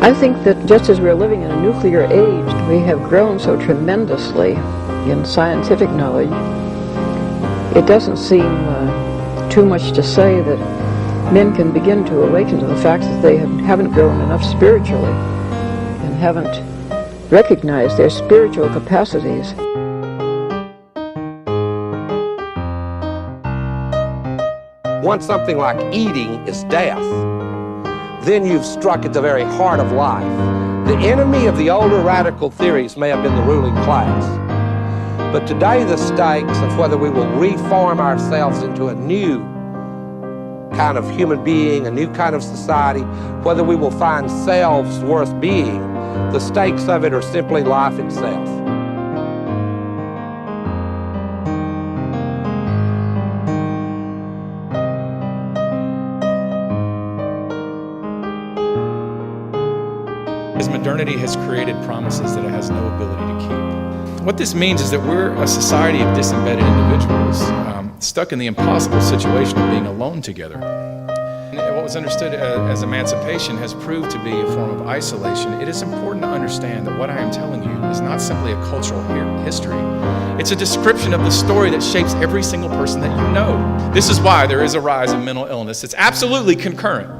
I think that just as we're living in a nuclear age, we have grown so tremendously in scientific knowledge. It doesn't seem too much to say that men can begin to awaken to the fact that they haven't grown enough spiritually and haven't recognized their spiritual capacities. Once something like eating is death, then you've struck at the very heart of life. The enemy of the older radical theories may have been the ruling class, but today the stakes of whether we will reform ourselves into a new kind of human being, a new kind of society, whether we will find selves worth being, the stakes of it are simply life itself. As modernity has created promises that it has no ability to keep. What this means is that we're a society of disembedded individuals, stuck in the impossible situation of being alone together. And what was understood as emancipation has proved to be a form of isolation. It is important to understand that what I am telling you is not simply a cultural history. It's a description of the story that shapes every single person that you know. This is why there is a rise in mental illness. It's absolutely concurrent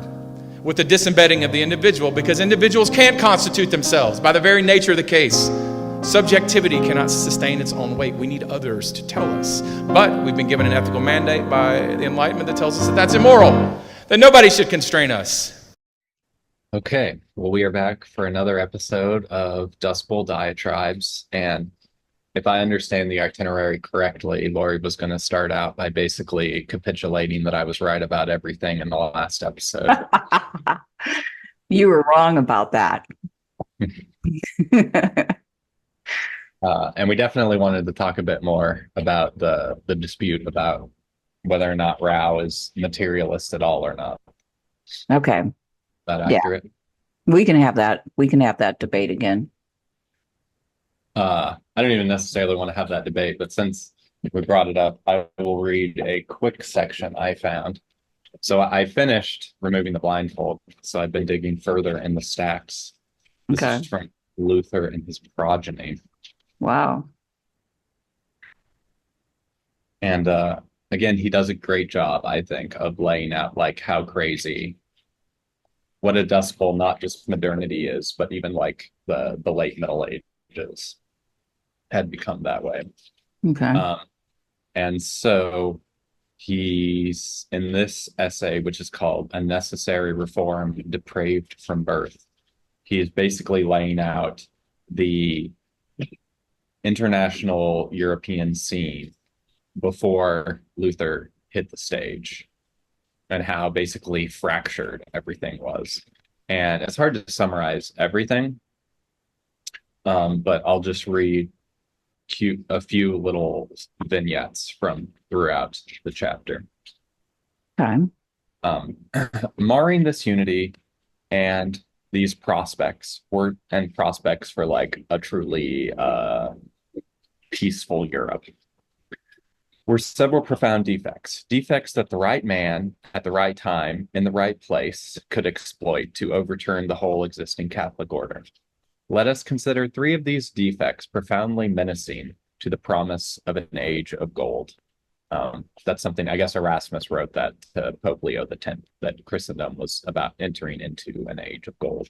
with the disembedding of the individual, because individuals can't constitute themselves by the very nature of the case. Subjectivity cannot sustain its own weight. We need others to tell us. But we've been given an ethical mandate by the Enlightenment that tells us that that's immoral, that nobody should constrain us. Okay, well, we are back for another episode of Dustbowl Diatribes, and if I understand the itinerary correctly, Laurie was going to start out by basically capitulating that I was right about everything in the last episode. You were wrong about that. And we definitely wanted to talk a bit more about the dispute about whether or not Rao is materialist at all or not. Okay. Is that accurate? Yeah. We can have that. We can have that debate again. I don't even necessarily want to have that debate, but since we brought it up, I will read a quick section I found. So I finished removing the blindfold, so I've been digging further in the stacks. This is from Luther and his progeny. Wow. And again, he does a great job, I think, of laying out like how crazy what a dust bowl, not just modernity is, but even like the late Middle Ages had become that way. Okay. And so he's in this essay, which is called A Necessary Reform Depraved from Birth. He is basically laying out the international European scene before Luther hit the stage and how basically fractured everything was. And it's hard to summarize everything, but I'll just read a few little vignettes from throughout the chapter. Okay. Marring this unity and these prospects for like a truly peaceful Europe were several profound defects that the right man at the right time in the right place could exploit to overturn the whole existing Catholic order. Let us consider three of these defects profoundly menacing to the promise of an age of gold. That's something, I guess Erasmus wrote that to Pope Leo X, that Christendom was about entering into an age of gold.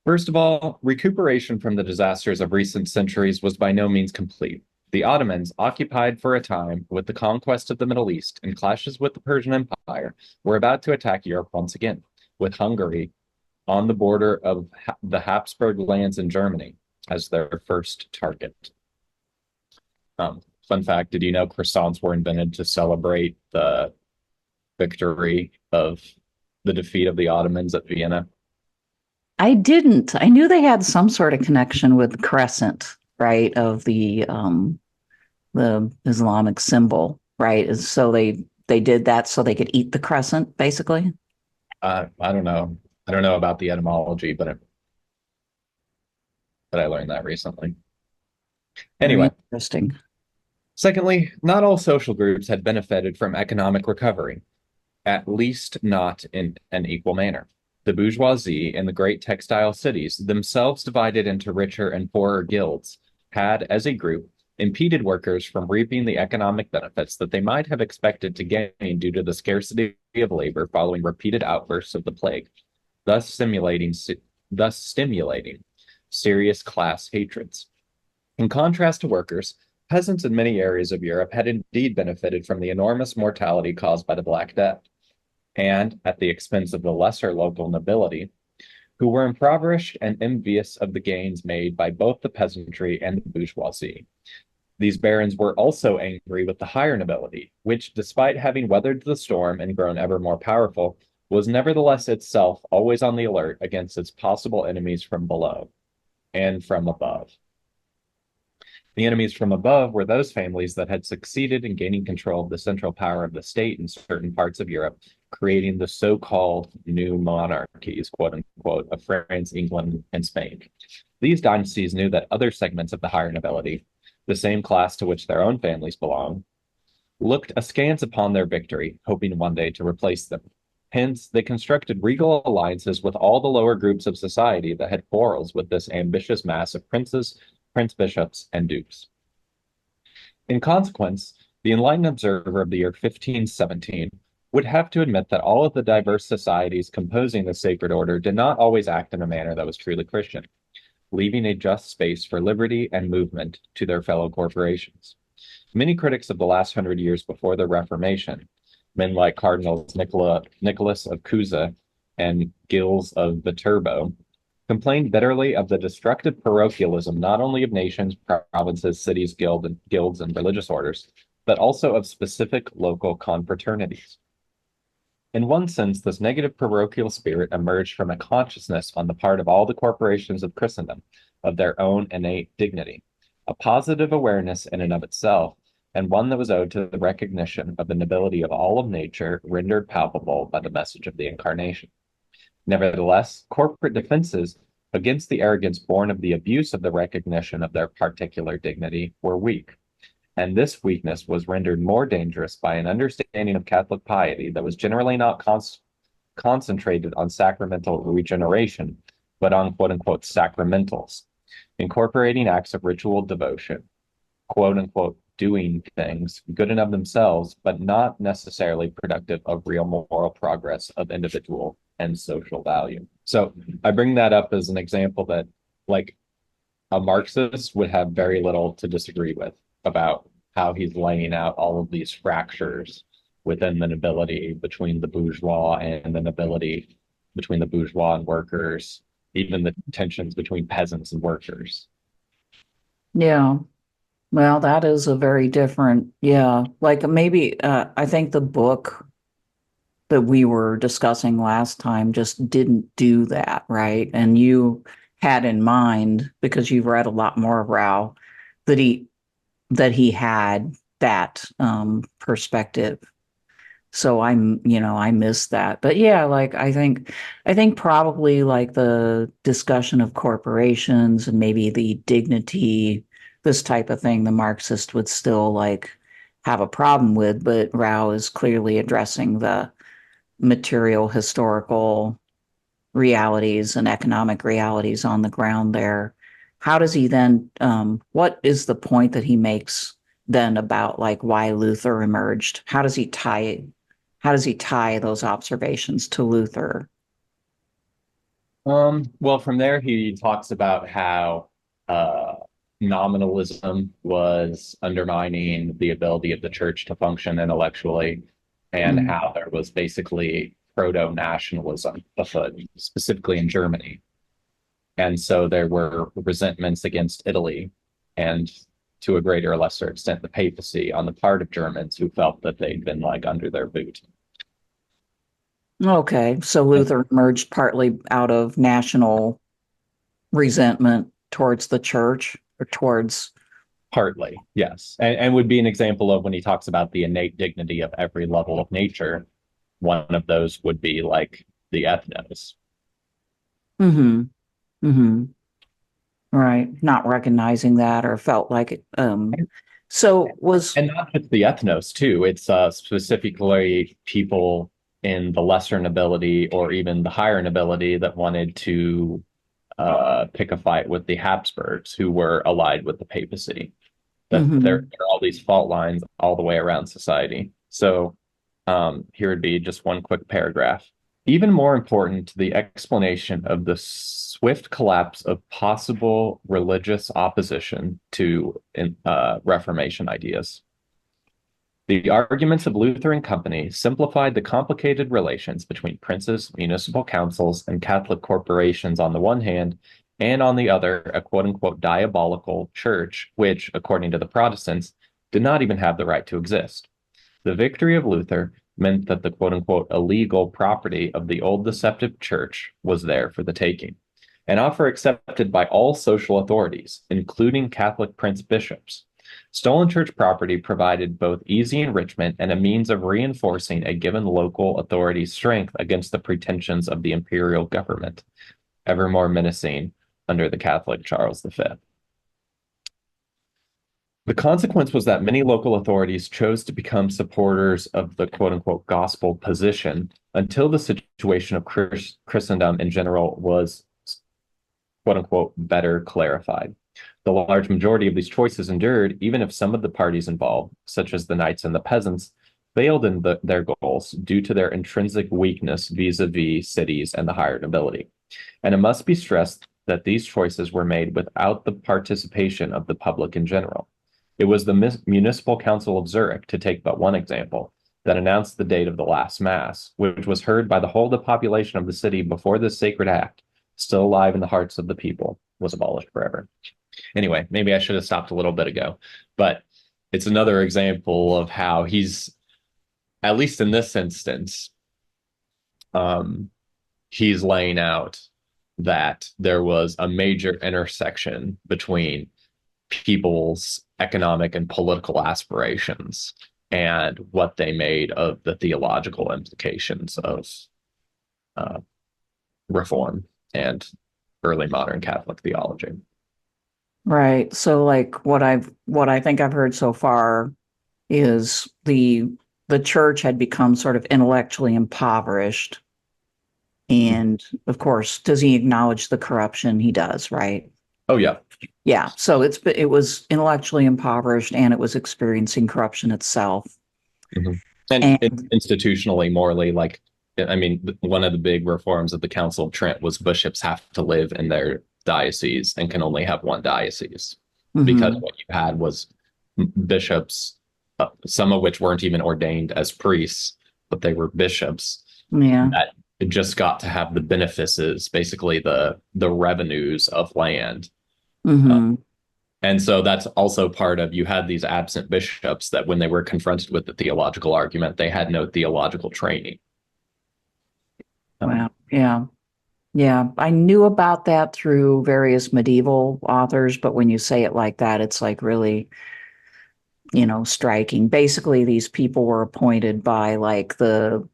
First of all, recuperation from the disasters of recent centuries was by no means complete. The Ottomans, occupied for a time with the conquest of the Middle East and clashes with the Persian Empire, were about to attack Europe once again, with Hungary on the border of the Habsburg lands in Germany as their first target. Fun fact, did you know croissants were invented to celebrate the victory of the defeat of the Ottomans at Vienna? I didn't. I knew they had some sort of connection with the crescent, right, of the Islamic symbol, right? So they did that so they could eat the crescent, basically? I don't know. I don't know about the etymology, but I learned that recently. Anyway. Very interesting. Secondly, not all social groups had benefited from economic recovery, at least not in an equal manner. The bourgeoisie in the great textile cities, themselves divided into richer and poorer guilds, had, as a group, impeded workers from reaping the economic benefits that they might have expected to gain due to the scarcity of labor following repeated outbursts of the plague, thus stimulating serious class hatreds. In contrast to workers, peasants in many areas of Europe had indeed benefited from the enormous mortality caused by the Black Death, and at the expense of the lesser local nobility, who were impoverished and envious of the gains made by both the peasantry and the bourgeoisie. These barons were also angry with the higher nobility, which, despite having weathered the storm and grown ever more powerful, was nevertheless itself always on the alert against its possible enemies from below and from above. The enemies from above were those families that had succeeded in gaining control of the central power of the state in certain parts of Europe, creating the so-called new monarchies, quote unquote, of France, England, and Spain. These dynasties knew that other segments of the higher nobility, the same class to which their own families belonged, looked askance upon their victory, hoping one day to replace them. Hence, they constructed regal alliances with all the lower groups of society that had quarrels with this ambitious mass of princes, prince-bishops, and dukes. In consequence, the enlightened observer of the year 1517 would have to admit that all of the diverse societies composing the sacred order did not always act in a manner that was truly Christian, leaving a just space for liberty and movement to their fellow corporations. Many critics of the last 100 years before the Reformation, men like Cardinals Nicholas of Cusa and Gilles of Viterbo, complained bitterly of the destructive parochialism not only of nations, provinces, cities, guilds, and religious orders, but also of specific local confraternities. In one sense, this negative parochial spirit emerged from a consciousness on the part of all the corporations of Christendom of their own innate dignity, a positive awareness in and of itself, and one that was owed to the recognition of the nobility of all of nature rendered palpable by the message of the Incarnation. Nevertheless, corporate defenses against the arrogance born of the abuse of the recognition of their particular dignity were weak, and this weakness was rendered more dangerous by an understanding of Catholic piety that was generally not concentrated on sacramental regeneration, but on quote-unquote sacramentals, incorporating acts of ritual devotion, quote-unquote doing things good enough themselves, but not necessarily productive of real moral progress of individual and social value. So I bring that up as an example that, like, a Marxist would have very little to disagree with about how he's laying out all of these fractures within the nobility, between the bourgeois and the nobility, between the bourgeois and workers, even the tensions between peasants and workers. Yeah. Well, that is a very different, yeah. Like maybe I think the book that we were discussing last time just didn't do that, right? And you had in mind, because you've read a lot more of Rao, that he had that perspective. So I missed that. But yeah, like I think probably like the discussion of corporations and maybe the dignity, this type of thing, the Marxist would still like have a problem with, but Rao is clearly addressing the material historical realities and economic realities on the ground there. How does he then, what is the point that he makes then about like why Luther emerged? How does he tie those observations to Luther? Well, from there, he talks about how nominalism was undermining the ability of the church to function intellectually, and how there was basically proto-nationalism afoot, specifically in Germany. And so there were resentments against Italy and, to a greater or lesser extent, the papacy on the part of Germans who felt that they'd been like under their boot. Okay, so Luther emerged partly out of national resentment towards the church, or towards... Partly, yes. And would be an example of when he talks about the innate dignity of every level of nature. One of those would be like the ethnos. Right. Not recognizing that, or felt like it. So was... And not just the ethnos too. It's specifically people in the lesser nobility or even the higher nobility that wanted to pick a fight with the Habsburgs, who were allied with the papacy. That there are all these fault lines all the way around society. So here would be just one quick paragraph. Even more important to the explanation of the swift collapse of possible religious opposition to Reformation ideas. The arguments of Luther and company simplified the complicated relations between princes, municipal councils, and Catholic corporations on the one hand, and on the other, a quote-unquote diabolical church, which, according to the Protestants, did not even have the right to exist. The victory of Luther meant that the quote-unquote illegal property of the old deceptive church was there for the taking, an offer accepted by all social authorities, including Catholic prince-bishops. Stolen church property provided both easy enrichment and a means of reinforcing a given local authority's strength against the pretensions of the imperial government, ever more menacing under the Catholic Charles V. The consequence was that many local authorities chose to become supporters of the quote-unquote gospel position until the situation of Christendom in general was quote-unquote better clarified. The large majority of these choices endured, even if some of the parties involved, such as the knights and the peasants, failed in their goals due to their intrinsic weakness vis-a-vis cities and the higher nobility. And it must be stressed that these choices were made without the participation of the public in general. It was the Municipal Council of Zurich, to take but one example, that announced the date of the last Mass, which was heard by the whole population of the city before this sacred act, still alive in the hearts of the people, was abolished forever. Anyway, maybe I should have stopped a little bit ago, but it's another example of how he's, at least in this instance, he's laying out that there was a major intersection between people's economic and political aspirations and what they made of the theological implications of Reform and early modern Catholic theology. Right. So like what I think I've heard so far is the church had become sort of intellectually impoverished. And of course, does he acknowledge the corruption? He does, right? Oh yeah. Yeah. So it was intellectually impoverished and it was experiencing corruption itself. Mm-hmm. And institutionally, morally, like, I mean, one of the big reforms of the Council of Trent was bishops have to live in their diocese and can only have one diocese, because what you had was bishops, some of which weren't even ordained as priests, but they were bishops that just got to have the benefices, basically the revenues of land. And so that's also part of, you had these absent bishops that when they were confronted with the theological argument, they had no theological training. Wow. Yeah. Yeah. I knew about that through various medieval authors, but when you say it like that, it's like really, striking. Basically, these people were appointed by like the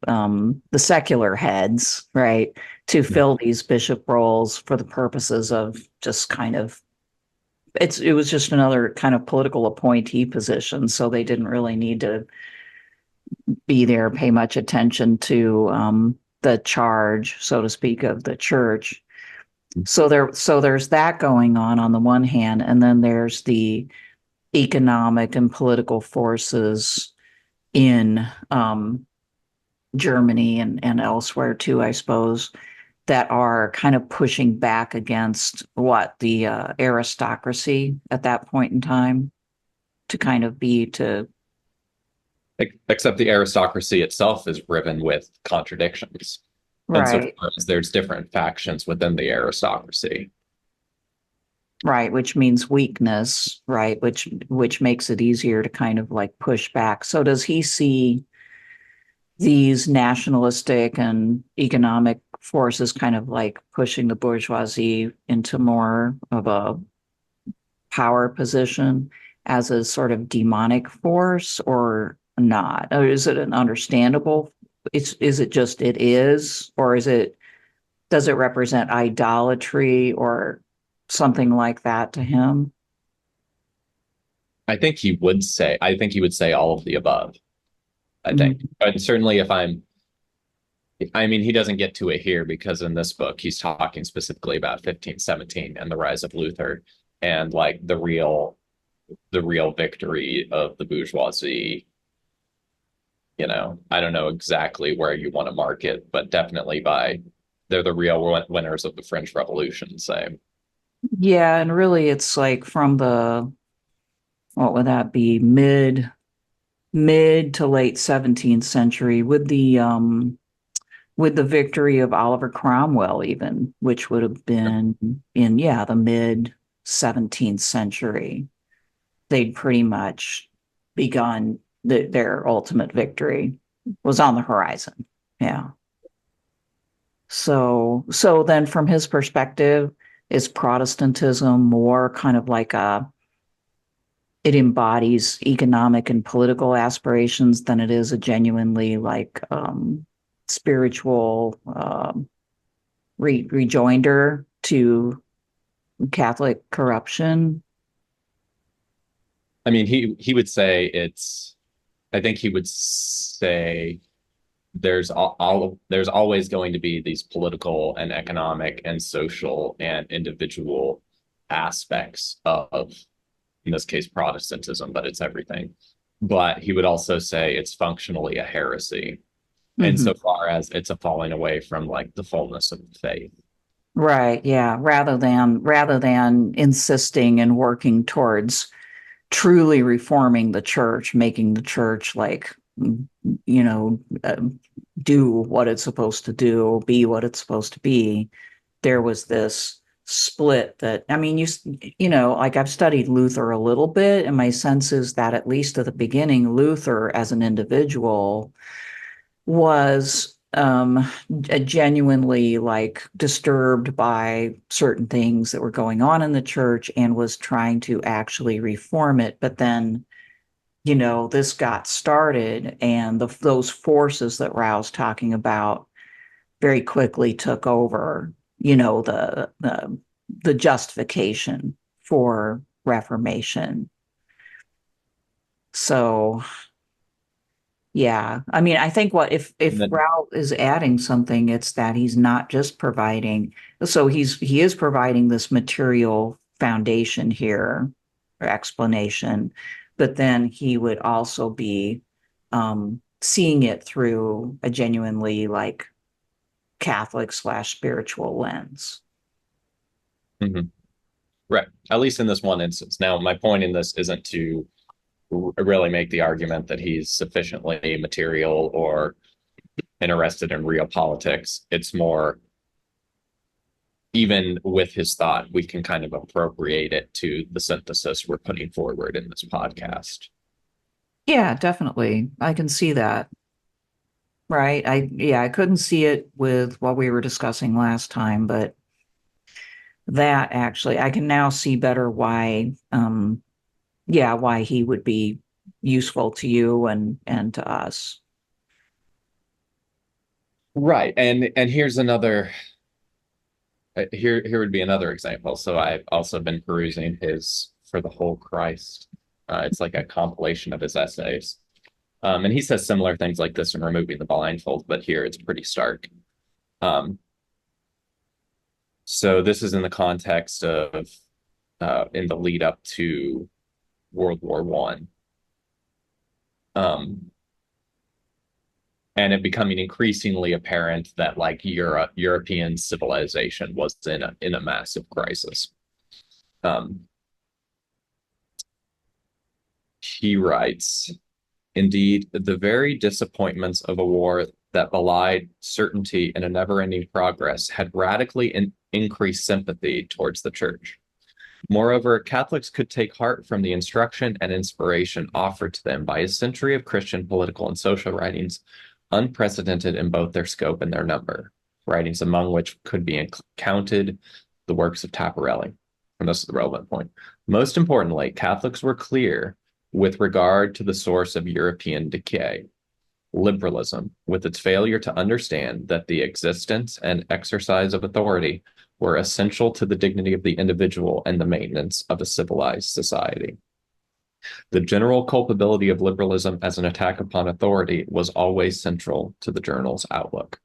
secular heads, right, to fill these bishop roles for the purposes of just kind of, it was just another kind of political appointee position. So they didn't really need to be there, pay much attention to the charge, so to speak, of the church. So there's that going on the one hand, and then there's the economic and political forces in Germany and elsewhere too, I suppose, that are kind of pushing back against the aristocracy at that point in time Except the aristocracy itself is riven with contradictions. Right. And so there's different factions within the aristocracy. Right, which means weakness, right, which makes it easier to kind of like push back. So does he see these nationalistic and economic forces kind of like pushing the bourgeoisie into more of a power position as a sort of demonic force, or not? Or is it an understandable? Is it just it is, or does it represent idolatry or something like that to him? I think he would say all of the above. I think, and certainly if I'm I mean, he doesn't get to it here because in this book, he's talking specifically about 1517 and the rise of Luther and like the real victory of the bourgeoisie. You know, I don't know exactly where you want to mark it, but definitely they're the real winners of the French Revolution, say. Yeah, and really it's like from the, what would that be, mid to late 17th century with the victory of Oliver Cromwell even, which would have been in, yeah, the mid 17th century. They'd pretty much begun their ultimate victory was on the horizon. Yeah. So then from his perspective, is Protestantism more kind of like it embodies economic and political aspirations than it is a genuinely like spiritual rejoinder to Catholic corruption? I mean, he would say I think he would say there's there's always going to be these political and economic and social and individual aspects of, in this case, Protestantism, but it's everything. But he would also say it's functionally a heresy, insofar as it's a falling away from like the fullness of faith. Right, yeah. Rather than insisting and working towards truly reforming the church, making the church like, do what it's supposed to do, be what it's supposed to be. There was this split that, I mean, like I've studied Luther a little bit, and my sense is that at least at the beginning, Luther as an individual was genuinely like disturbed by certain things that were going on in the church and was trying to actually reform it. But then, this got started, and those forces that Rao's talking about very quickly took over, the justification for Reformation. So yeah, I mean, I think if Rao is adding something, it's that he's not just providing. So he is providing this material foundation here, or explanation, but then he would also be seeing it through a genuinely like Catholic/spiritual lens. Mm-hmm. Right. At least in this one instance. Now, my point in this isn't to really make the argument that he's sufficiently material or interested in real politics. It's more, even with his thought, we can kind of appropriate it to the synthesis we're putting forward in this podcast. Yeah, definitely. I can see that. Right. I couldn't see it with what we were discussing last time, but that actually, I can now see better why why he would be useful to you and to us. Right. And here's another, here would be another example. So I've also been perusing his For the Whole Christ. It's like a compilation of his essays. And he says similar things like this in Removing the Blindfold, but here it's pretty stark. So this is in the context of in the lead up to World War One, and it becoming increasingly apparent that like European civilization was in a massive crisis. He writes, "Indeed, the very disappointments of a war that belied certainty in a never-ending progress had radically increased sympathy towards the church. Moreover, Catholics could take heart from the instruction and inspiration offered to them by a century of Christian political and social writings, unprecedented in both their scope and their number, writings among which could be counted the works of Taparelli." And this is the relevant point. "Most importantly, Catholics were clear with regard to the source of European decay, liberalism, with its failure to understand that the existence and exercise of authority were essential to the dignity of the individual and the maintenance of a civilized society. The general culpability of liberalism as an attack upon authority was always central to the journal's outlook."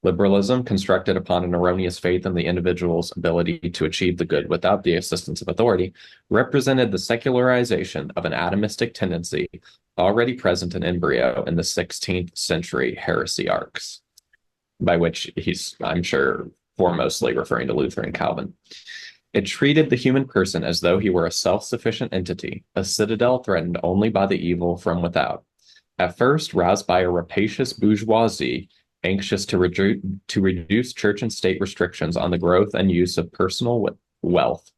Liberalism, constructed upon an erroneous faith in the individual's ability to achieve the good without the assistance of authority, represented the secularization of an atomistic tendency already present in embryo in the 16th century heresy arcs, by which he's, I'm sure, foremostly referring to Luther and Calvin. It treated the human person as though he were a self-sufficient entity, a citadel threatened only by the evil from without. At first, roused by a rapacious bourgeoisie anxious to reduce church and state restrictions on the growth and use of personal wealth,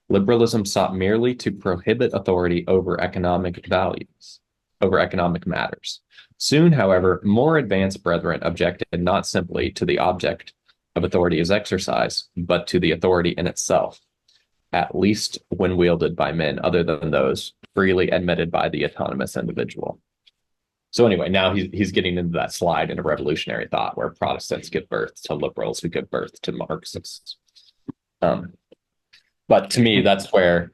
liberalism sought merely to prohibit authority over economic matters. Soon, however, more advanced brethren objected not simply to the object of authority as exercise, but to the authority in itself, at least when wielded by men other than those freely admitted by the autonomous individual. So anyway, now he's getting into that slide into revolutionary thought where Protestants give birth to liberals who give birth to Marxists. But to me, that's where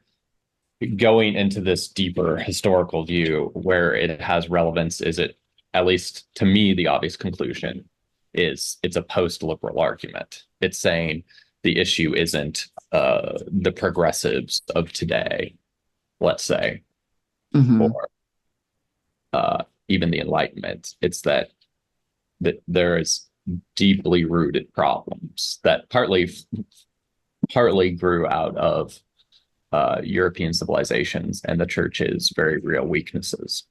going into this deeper historical view where it has relevance is it, at least to me, the obvious conclusion is it's a post-liberal argument. It's saying the issue isn't the progressives of today, let's say, or even the Enlightenment. It's that there is deeply rooted problems that partly grew out of European civilizations and the church's very real weaknesses.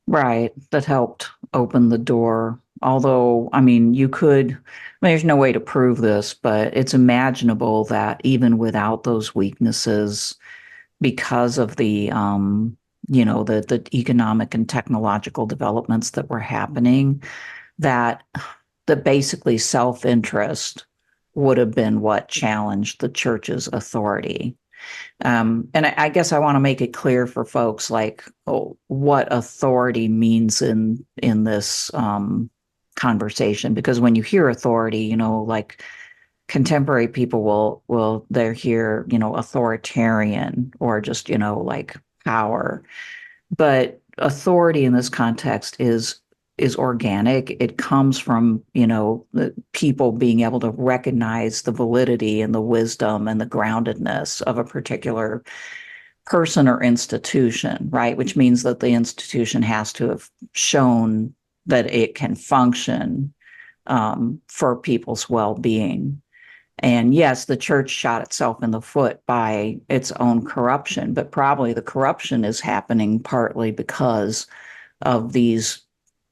Right, that helped open the door. Although, I mean, there's no way to prove this, but it's imaginable that even without those weaknesses, because of the the economic and technological developments that were happening, that basically self-interest would have been what challenged the church's authority. And I guess I want to make it clear for folks what authority means in this conversation, because when you hear authority, like contemporary people they'll hear, authoritarian or just, like power. But authority in this context is organic. It comes from, the people being able to recognize the validity and the wisdom and the groundedness of a particular person or institution, right? Which means that the institution has to have shown that it can function for people's well-being. And yes, the church shot itself in the foot by its own corruption, but probably the corruption is happening partly because of these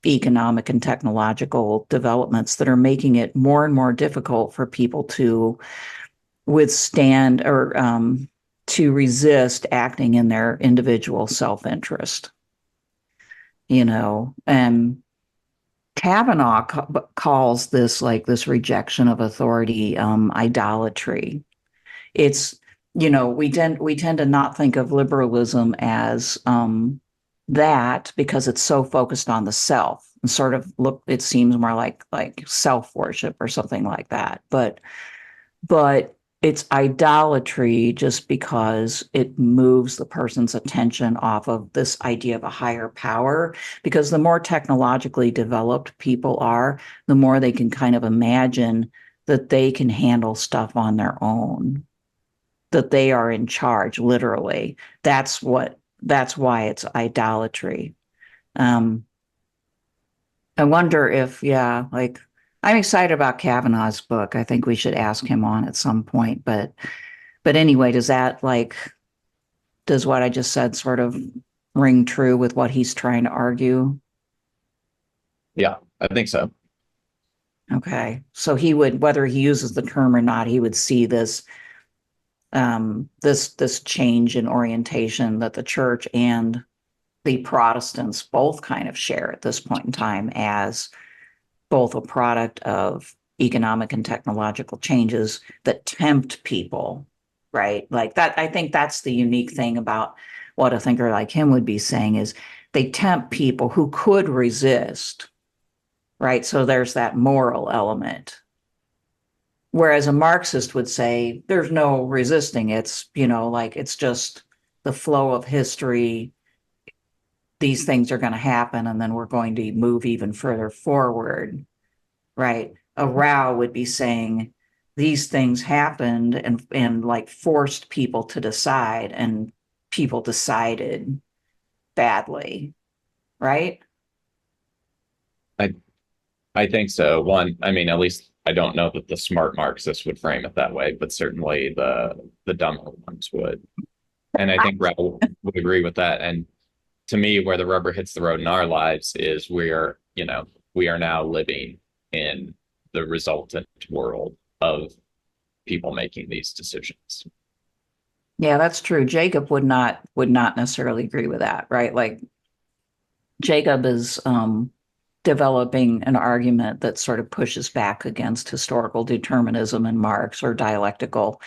economic and technological developments that are making it more and more difficult for people to withstand or to resist acting in their individual self-interest. And Kavanaugh calls this rejection of authority idolatry. It's, we tend to not think of liberalism as that because it's so focused on the self and sort of it seems more like self-worship or something like that. But it's idolatry just because it moves the person's attention off of this idea of a higher power, because the more technologically developed people are, the more they can kind of imagine that they can handle stuff on their own, that they are in charge, literally. That's why it's idolatry. I wonder if, I'm excited about Kavanaugh's book. I think we should ask him on at some point. But anyway, does what I just said sort of ring true with what he's trying to argue? Yeah, I think so. Okay. So he would, whether he uses the term or not, he would see this this change in orientation that the church and the Protestants both kind of share at this point in time as both a product of economic and technological changes that tempt people, right? Like that, I think that's the unique thing about what a thinker like him would be saying is they tempt people who could resist, right? So there's that moral element. Whereas a Marxist would say there's no resisting. It's, it's just the flow of history. These things are going to happen, and then we're going to move even further forward. right? A Rao would be saying these things happened and like forced people to decide, and people decided badly, right? I I think so. One, I mean, at least I don't know that the smart Marxists would frame it that way, but certainly the dumber ones would. And I think Rao would agree with that. And to me, where the rubber hits the road in our lives is we are now living in the resultant world of people making these decisions. Yeah, that's true. Jacob would not necessarily agree with that, right? Like Jacob is developing an argument that sort of pushes back against historical determinism in Marx, or dialectical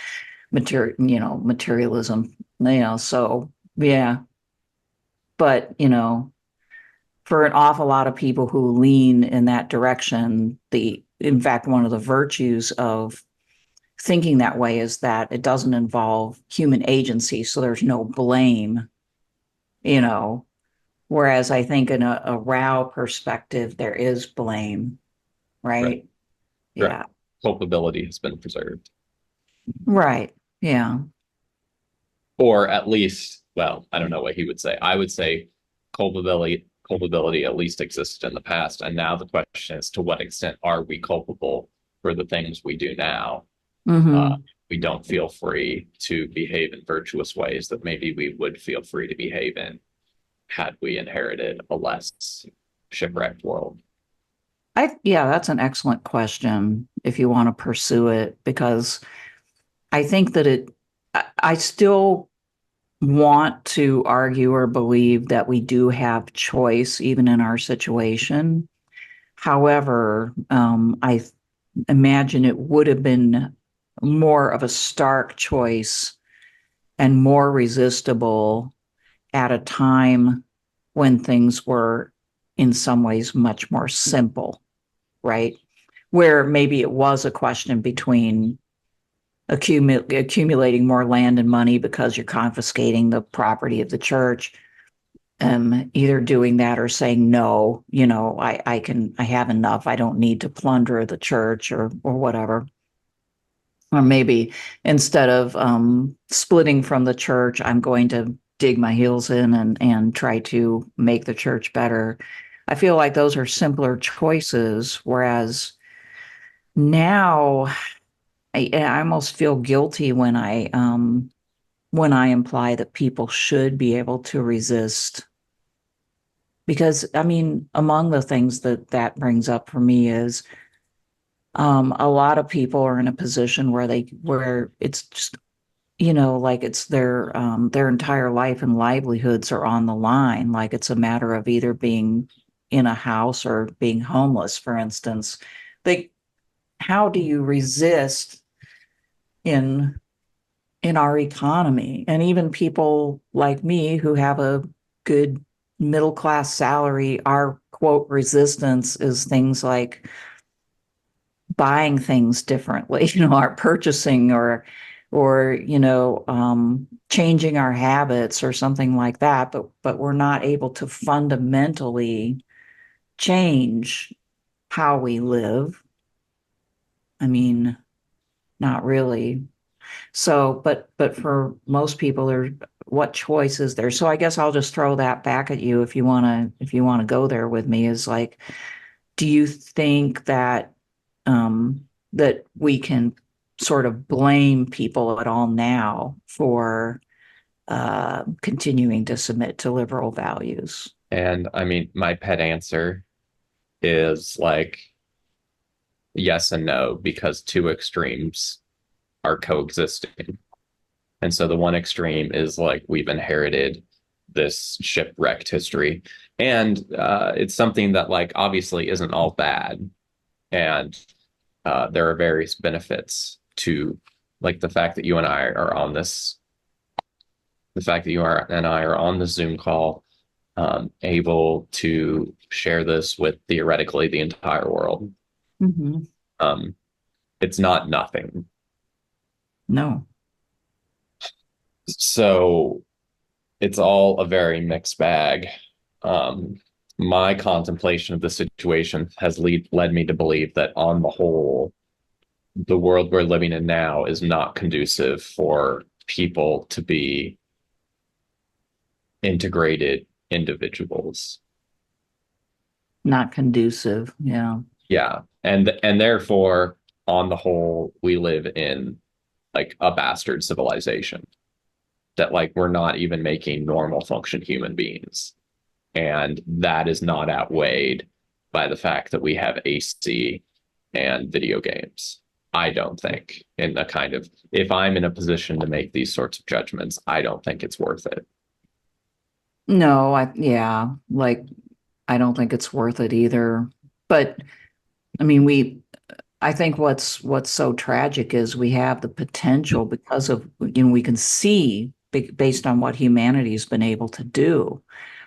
materialism. So yeah. But for an awful lot of people who lean in that direction, in fact, one of the virtues of thinking that way is that it doesn't involve human agency, so there's no blame, you know. Whereas I think in a Rao perspective, there is blame, Right. right? Right. Yeah. Culpability has been preserved. Right. Yeah. Or at least, well, I don't know what he would say. I would say culpability at least existed in the past. And now the question is, to what extent are we culpable for the things we do now? Mm-hmm. We don't feel free to behave in virtuous ways that maybe we would feel free to behave in had we inherited a less shipwrecked world. Yeah, that's an excellent question if you want to pursue it, because I think that I still want to argue or believe that we do have choice even in our situation. However, I imagine it would have been more of a stark choice and more resistible at a time when things were in some ways much more simple, right? Where maybe it was a question between accumulating more land and money because you're confiscating the property of the church, either doing that or saying no, I have enough, I don't need to plunder the church, or whatever. Or maybe instead of splitting from the church, I'm going to dig my heels in and try to make the church better. I feel like those are simpler choices, whereas now I almost feel guilty when I imply that people should be able to resist. Because, I mean, among the things that brings up for me is a lot of people are in a position where it's just, like it's their entire life and livelihoods are on the line. Like it's a matter of either being in a house or being homeless, for instance. How do you resist in our economy? And even people like me who have a good middle class salary, our quote resistance is things like buying things differently, our purchasing, or changing our habits or something like that. But we're not able to fundamentally change how we live. I mean, not really. So, but for most people, what choice is there? So I guess I'll just throw that back at you if you want to go there with me, is like, do you think that that we can sort of blame people at all now for continuing to submit to liberal values? And I mean, my pet answer is like yes and no, because two extremes are coexisting. And so the one extreme is like we've inherited this shipwrecked history. And it's something that like obviously isn't all bad. And there are various benefits to like the fact that you and I are on this, the fact that you and I are on the Zoom call, able to share this with theoretically the entire world. Mm-hmm. It's not nothing. No. So it's all a very mixed bag. my contemplation of the situation has led me to believe that on the whole, the world we're living in now is not conducive for people to be integrated individuals. Not conducive. Yeah. Yeah. And therefore, on the whole, we live in like a bastard civilization that like we're not even making normal function human beings. And that is not outweighed by the fact that we have AC and video games. I don't think in the kind of, if I'm in a position to make these sorts of judgments, I don't think it's worth it. No, yeah, like I don't think it's worth it either. But I mean, I think what's so tragic is we have the potential because of, we can see based on what humanity's been able to do,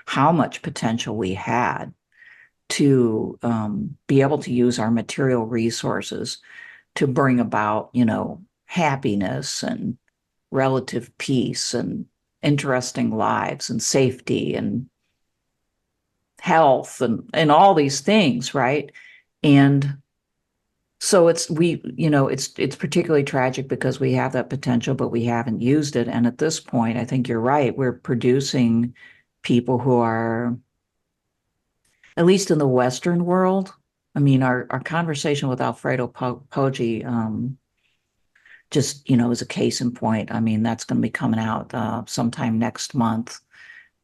how much potential we had to be able to use our material resources to bring about, happiness and relative peace and interesting lives and safety and health and all these things, right? And so it's particularly tragic because we have that potential, but we haven't used it. And at this point, I think you're right. We're producing people who are, at least in the Western world. I mean, our conversation with Alfredo Poggi just, is a case in point. I mean, that's going to be coming out sometime next month.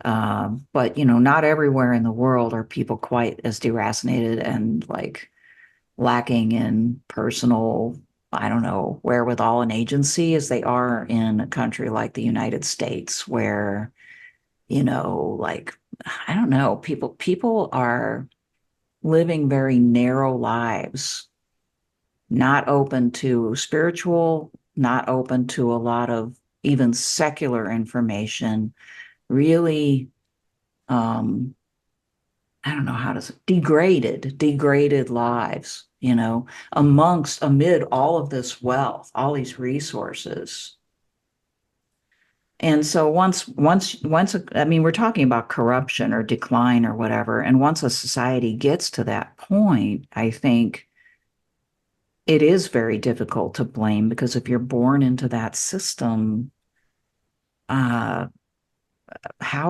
But, not everywhere in the world are people quite as deracinated and like lacking in personal, I don't know, wherewithal and agency as they are in a country like the United States, where, like, I don't know, people are living very narrow lives, not open to spiritual, not open to a lot of even secular information, really, I don't know how to say, degraded lives, amid all of this wealth, all these resources. And so I mean, we're talking about corruption or decline or whatever. And once a society gets to that point, I think it is very difficult to blame, because if you're born into that system, how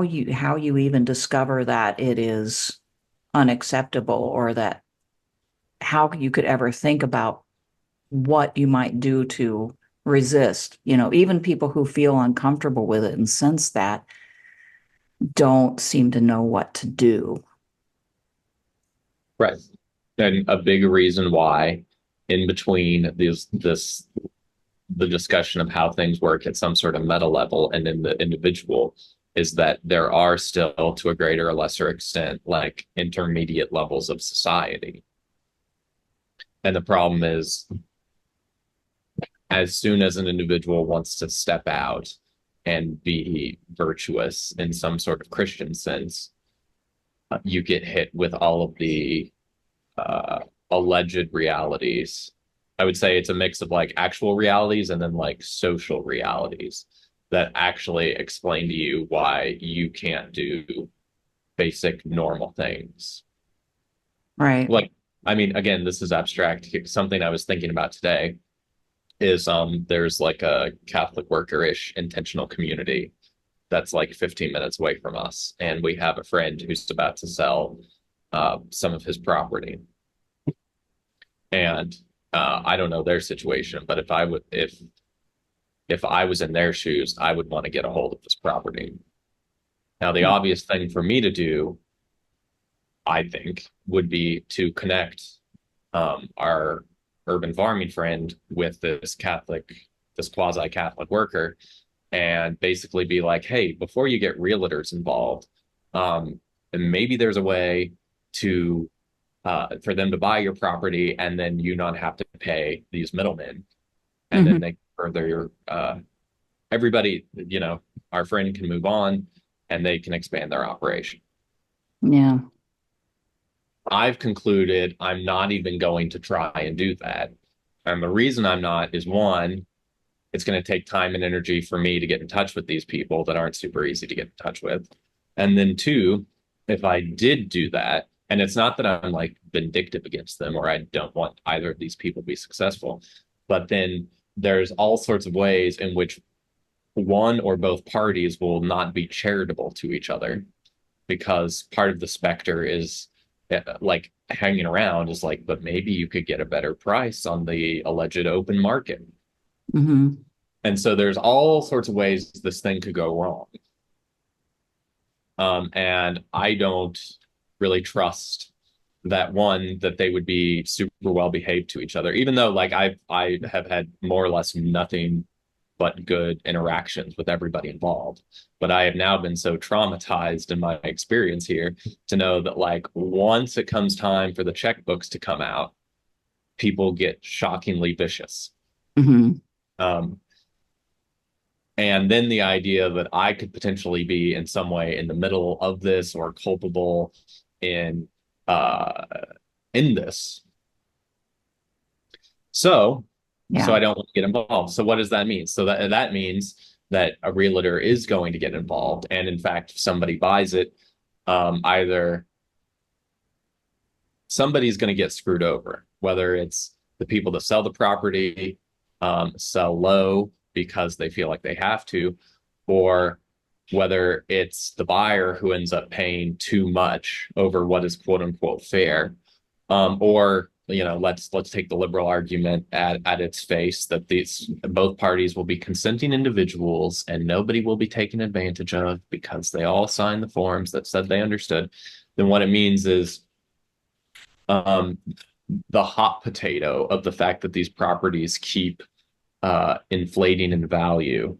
you even discover that it is unacceptable, or that how you could ever think about what you might do to resist. Even people who feel uncomfortable with it and sense that don't seem to know what to do. Right. And a big reason why in between the discussion of how things work at some sort of meta level and in the individual is that there are still, to a greater or lesser extent, like intermediate levels of society. And the problem is, as soon as an individual wants to step out and be virtuous in some sort of Christian sense, you get hit with all of the alleged realities. I would say it's a mix of like actual realities and then like social realities that actually explain to you why you can't do basic normal things. Right. Like, I mean, again, this is abstract. Something I was thinking about today is there's like a Catholic worker-ish intentional community that's like 15 minutes away from us. And we have a friend who's about to sell some of his property. And I don't know their situation, but if I was in their shoes, I would want to get a hold of this property. Now, the obvious thing for me to do, I think, would be to connect our urban farming friend with this quasi-Catholic worker, and basically be like, hey, before you get realtors involved, and maybe there's a way to for them to buy your property and then you not have to pay these middlemen, and then they further your everybody, our friend can move on and they can expand their operation. Yeah. I've concluded I'm not even going to try and do that. And the reason I'm not is, one, it's going to take time and energy for me to get in touch with these people that aren't super easy to get in touch with. And then two, if I did do that, and it's not that I'm like vindictive against them or I don't want either of these people to be successful, but then there's all sorts of ways in which one or both parties will not be charitable to each other, because part of the specter is like hanging around is like, but maybe you could get a better price on the alleged open market. Mm-hmm. And so there's all sorts of ways this thing could go wrong. And I don't really trust that they would be super well behaved to each other, even though like I have had more or less nothing but good interactions with everybody involved. But I have now been so traumatized in my experience here to know that like once it comes time for the checkbooks to come out, people get shockingly vicious. Mm-hmm. And then the idea that I could potentially be in some way in the middle of this or culpable in uh in this. So Yeah. I don't want to get involved. So what does that mean? So that means that a realtor is going to get involved. And in fact, if somebody buys it, either somebody's going to get screwed over, whether it's the people that sell the property, sell low because they feel like they have to, or whether it's the buyer who ends up paying too much over what is quote unquote fair, or let's take the liberal argument at its face that these both parties will be consenting individuals and nobody will be taken advantage of because they all signed the forms that said they understood. Then what it means is the hot potato of the fact that these properties keep inflating in value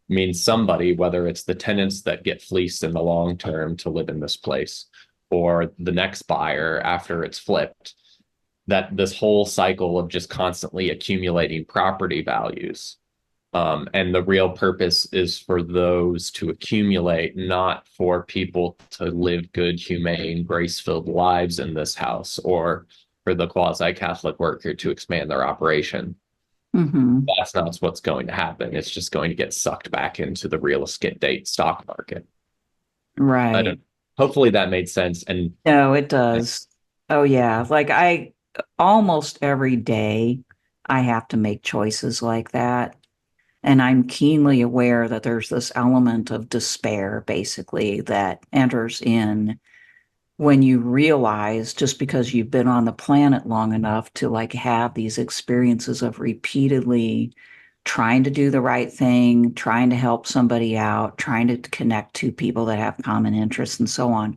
means somebody, whether it's the tenants that get fleeced in the long term to live in this place or the next buyer after it's flipped, that this whole cycle of just constantly accumulating property values. And the real purpose is for those to accumulate, not for people to live good, humane, grace-filled lives in this house, or for the quasi-Catholic worker to expand their operation. Mm-hmm. That's not what's going to happen. It's just going to get sucked back into the real estate stock market. Right. Hopefully that made sense. And No, it does. Oh yeah. Like almost every day I have to make choices like that. And I'm keenly aware that there's this element of despair basically that enters in when you realize, just because you've been on the planet long enough to like have these experiences of repeatedly trying to do the right thing, trying to help somebody out, trying to connect to people that have common interests and so on.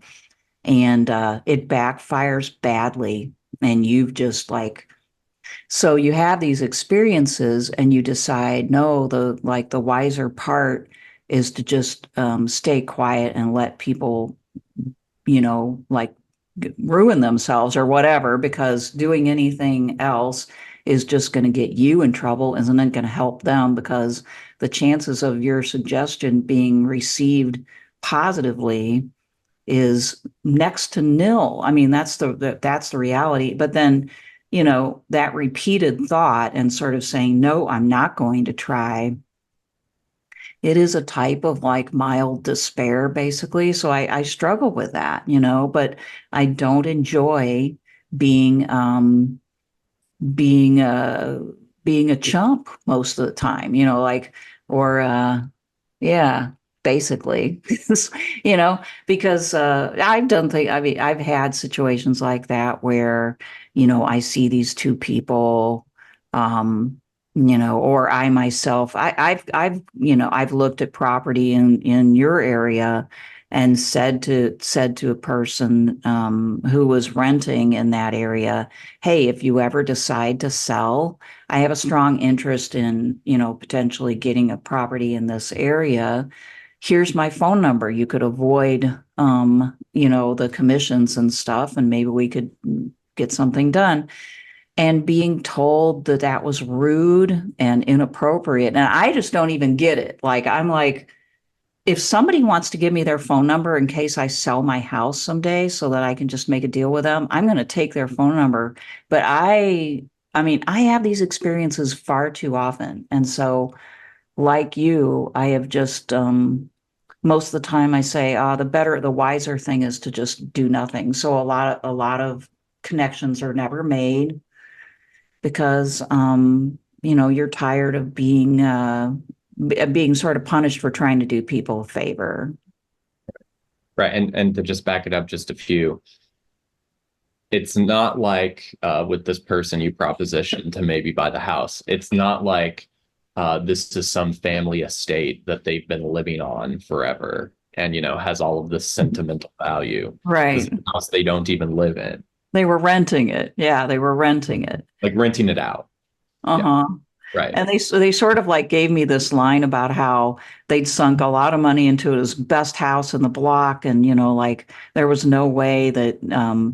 And it backfires badly. And you've just like, so you have these experiences and you decide, no, the wiser part is to just stay quiet and let people, like ruin themselves or whatever, because doing anything else is just going to get you in trouble, isn't it going to help them? Because the chances of your suggestion being received positively is next to nil. I mean, that's the reality. But then, that repeated thought and sort of saying, no, I'm not going to try. It is a type of like mild despair, basically. So I struggle with that, but I don't enjoy being being a being a chump most of the time, or yeah, basically, because I've done things. I mean, I've had situations like that where, I see these two people, or I myself, I've looked at property in your area and said to a person who was renting in that area, hey, if you ever decide to sell, I have a strong interest in, potentially getting a property in this area. Here's my phone number. You could avoid, the commissions and stuff, and maybe we could get something done. And being told that that was rude and inappropriate. And I just don't even get it. Like, I'm like, if somebody wants to give me their phone number in case I sell my house someday so that I can just make a deal with them, I'm going to take their phone number. But I mean, I have these experiences far too often. And so, like you, I have just most of the time I say, the wiser thing is to just do nothing. So a lot of connections are never made because, you're tired of being sort of punished for trying to do people a favor. Right. And to just back it up just a few, it's not like with this person you propositioned to maybe buy the house. It's not like this is some family estate that they've been living on forever and, has all of this sentimental value. Right. This is a house they don't even live in. They were renting it. Yeah, they were renting it. Like renting it out. Uh-huh. Yeah. Right. And they sort of like gave me this line about how they'd sunk a lot of money into his best house in the block. And, like there was no way that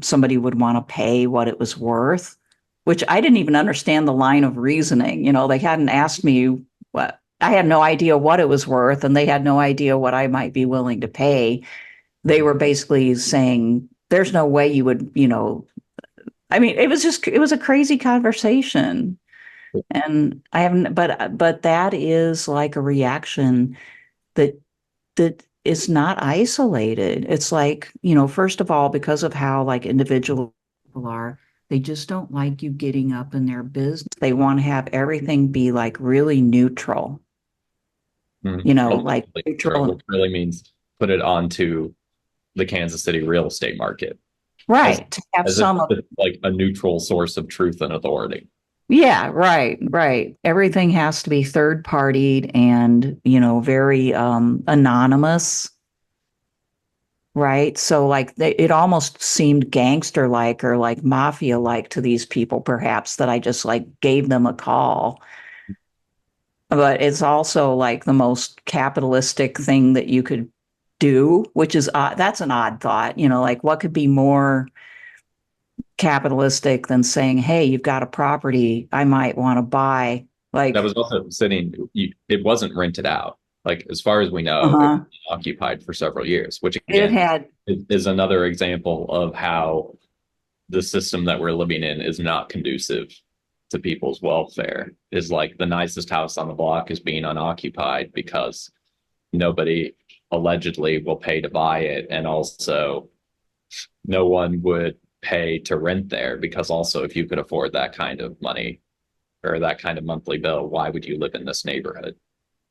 somebody would want to pay what it was worth, which I didn't even understand the line of reasoning. They hadn't asked me what, I had no idea what it was worth, and they had no idea what I might be willing to pay. They were basically saying, there's no way you would, I mean, it was a crazy conversation. And I haven't, but that is like a reaction that is not isolated. It's like, first of all, because of how like individual people are, they just don't like you getting up in their business. They want to have everything be like really neutral. Like neutral. Which really means put it onto the Kansas City real estate market. Right. To have some like a neutral source of truth and authority. Yeah, right. Everything has to be third partied and, very anonymous. Right. So like it almost seemed gangster like or like mafia like to these people, perhaps, that I just like gave them a call. But it's also like the most capitalistic thing that you could do, which is that's an odd thought, like what could be more capitalistic than saying, hey, you've got a property I might want to buy. Like that was also it wasn't rented out. Like as far as we know, it was occupied for several years, which again is another example of how the system that we're living in is not conducive to people's welfare. Is like the nicest house on the block is being unoccupied because nobody allegedly will pay to buy it, and also no one would pay to rent there because also if you could afford that kind of money or that kind of monthly bill, why would you live in this neighborhood?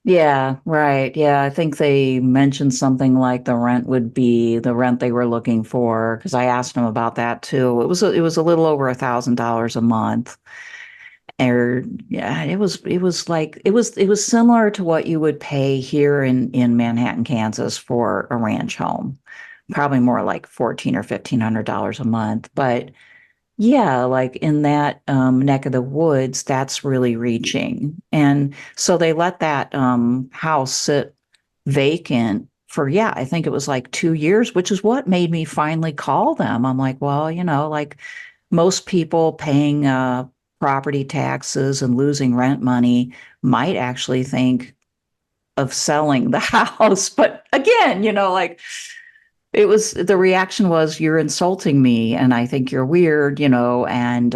Yeah, right. Yeah, I think they mentioned something like the rent would be the rent they were looking for, because I asked them about that too. It was a little over $1,000 a month. Or yeah, it was similar to what you would pay here in Manhattan, Kansas for a ranch home. Probably more like $1,400 or $1,500 a month. But yeah, like in that neck of the woods, that's really reaching. And so they let that house sit vacant for, I think it was like 2 years, which is what made me finally call them. I'm like, well, like most people paying property taxes and losing rent money might actually think of selling the house. But again, like the reaction was, you're insulting me and I think you're weird, and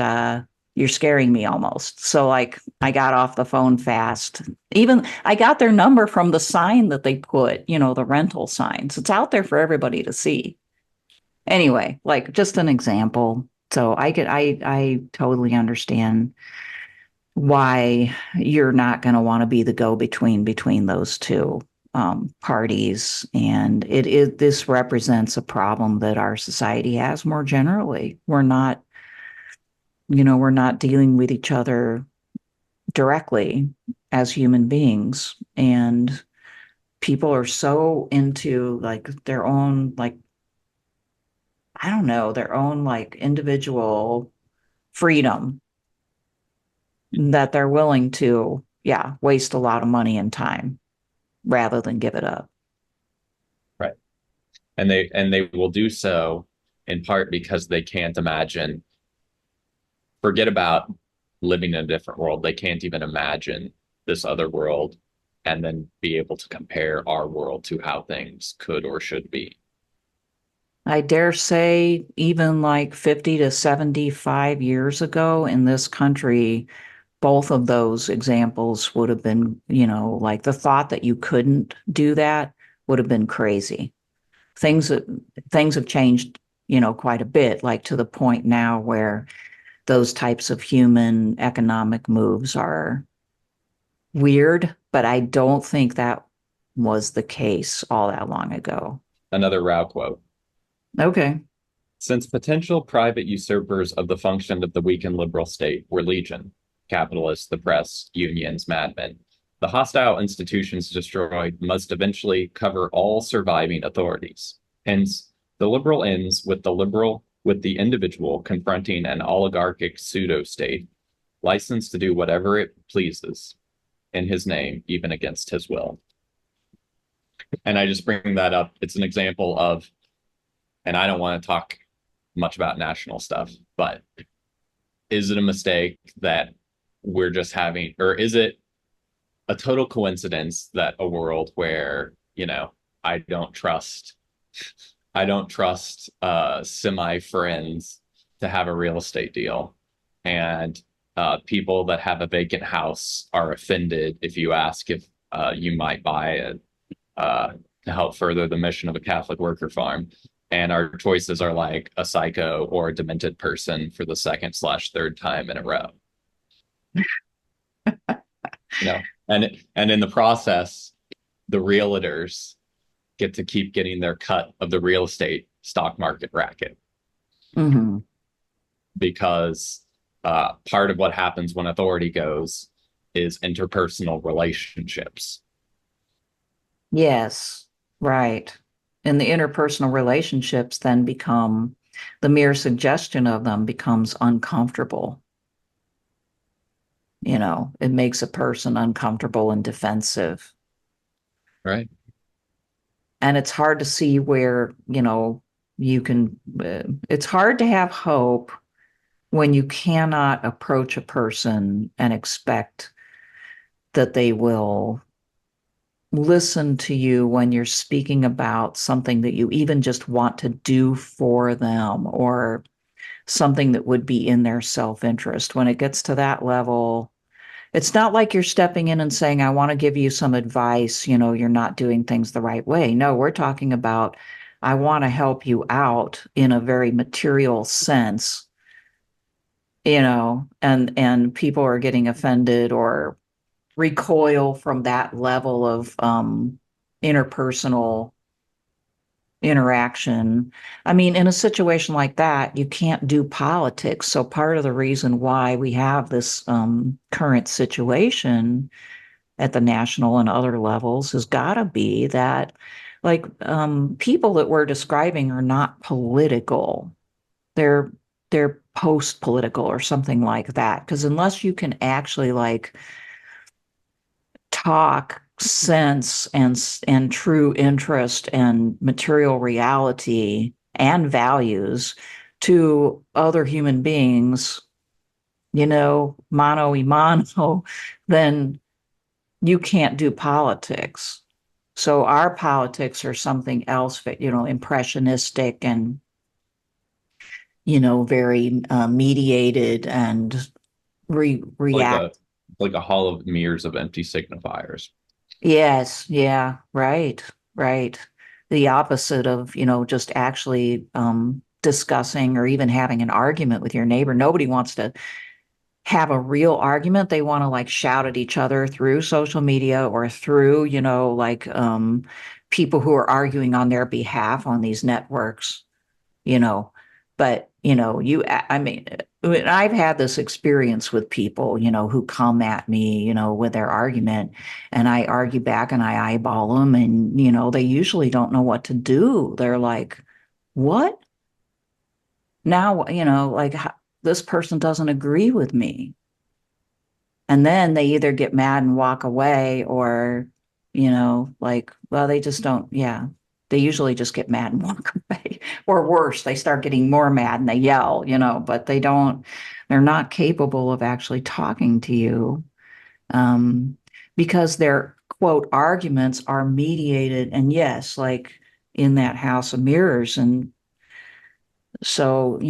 you're scaring me almost. So like I got off the phone fast. Even I got their number from the sign that they put, the rental signs. It's out there for everybody to see. Anyway, like just an example. So I totally understand why you're not going to want to be the go-between between those two parties. And this represents a problem that our society has more generally. We're not dealing with each other directly as human beings. And people are so into like their own, like, I don't know, their own like individual freedom that they're willing to, waste a lot of money and time rather than give it up. Right. And they will do so in part because they can't imagine, forget about living in a different world. They can't even imagine this other world and then be able to compare our world to how things could or should be. I dare say even like 50 to 75 years ago in this country, both of those examples would have been, like the thought that you couldn't do that would have been crazy. Things have changed, quite a bit, like to the point now where those types of human economic moves are weird, but I don't think that was the case all that long ago. Another Rao quote. Okay. Since potential private usurpers of the function of the weak and liberal state were legion, capitalists, the press, unions, madmen, the hostile institutions destroyed must eventually cover all surviving authorities. Hence, the liberal ends with the individual confronting an oligarchic pseudo-state, licensed to do whatever it pleases in his name, even against his will. And I just bring that up. It's an example of, and I don't want to talk much about national stuff, but is it a mistake that we're just having, or is it a total coincidence that a world where, I don't trust semi-friends to have a real estate deal, and people that have a vacant house are offended if you ask if you might buy it to help further the mission of a Catholic worker farm. And our choices are like a psycho or a demented person for the second/third time in a row. And in the process, the realtors get to keep getting their cut of the real estate stock market racket. Mm-hmm. Because part of what happens when authority goes is interpersonal relationships. Yes, right. And the interpersonal relationships then become, the mere suggestion of them becomes uncomfortable. It makes a person uncomfortable and defensive. Right. And it's hard to see where, you can, it's hard to have hope when you cannot approach a person and expect that they will listen to you when you're speaking about something that you even just want to do for them, or something that would be in their self-interest. When it gets to that level, it's not like you're stepping in and saying, I want to give you some advice, you're not doing things the right way. No, we're talking about, I want to help you out in a very material sense, and people are getting offended or recoil from that level of interpersonal interaction. I mean, in a situation like that, you can't do politics. So part of the reason why we have this current situation at the national and other levels has got to be that, like, people that we're describing are not political. They're post-political or something like that. Because unless you can actually talk sense and true interest and material reality and values to other human beings, mano y mano, then you can't do politics. So our politics are something else, impressionistic and, very mediated and react. Like a hall of mirrors of empty signifiers. Yes, yeah, right. The opposite of, just actually discussing or even having an argument with your neighbor. Nobody wants to have a real argument. They want to shout at each other through social media or through, people who are arguing on their behalf on these networks, but, I mean, I've had this experience with people, who come at me, with their argument, and I argue back and I eyeball them, and, they usually don't know what to do. They're like, what? Now, this person doesn't agree with me. And then they either get mad and walk away or, well, they just don't, yeah. They usually just get mad and walk away. Or worse, they start getting more mad and they yell, but they're not capable of actually talking to you, because their quote arguments are mediated. And yes, like in that house of mirrors. And so,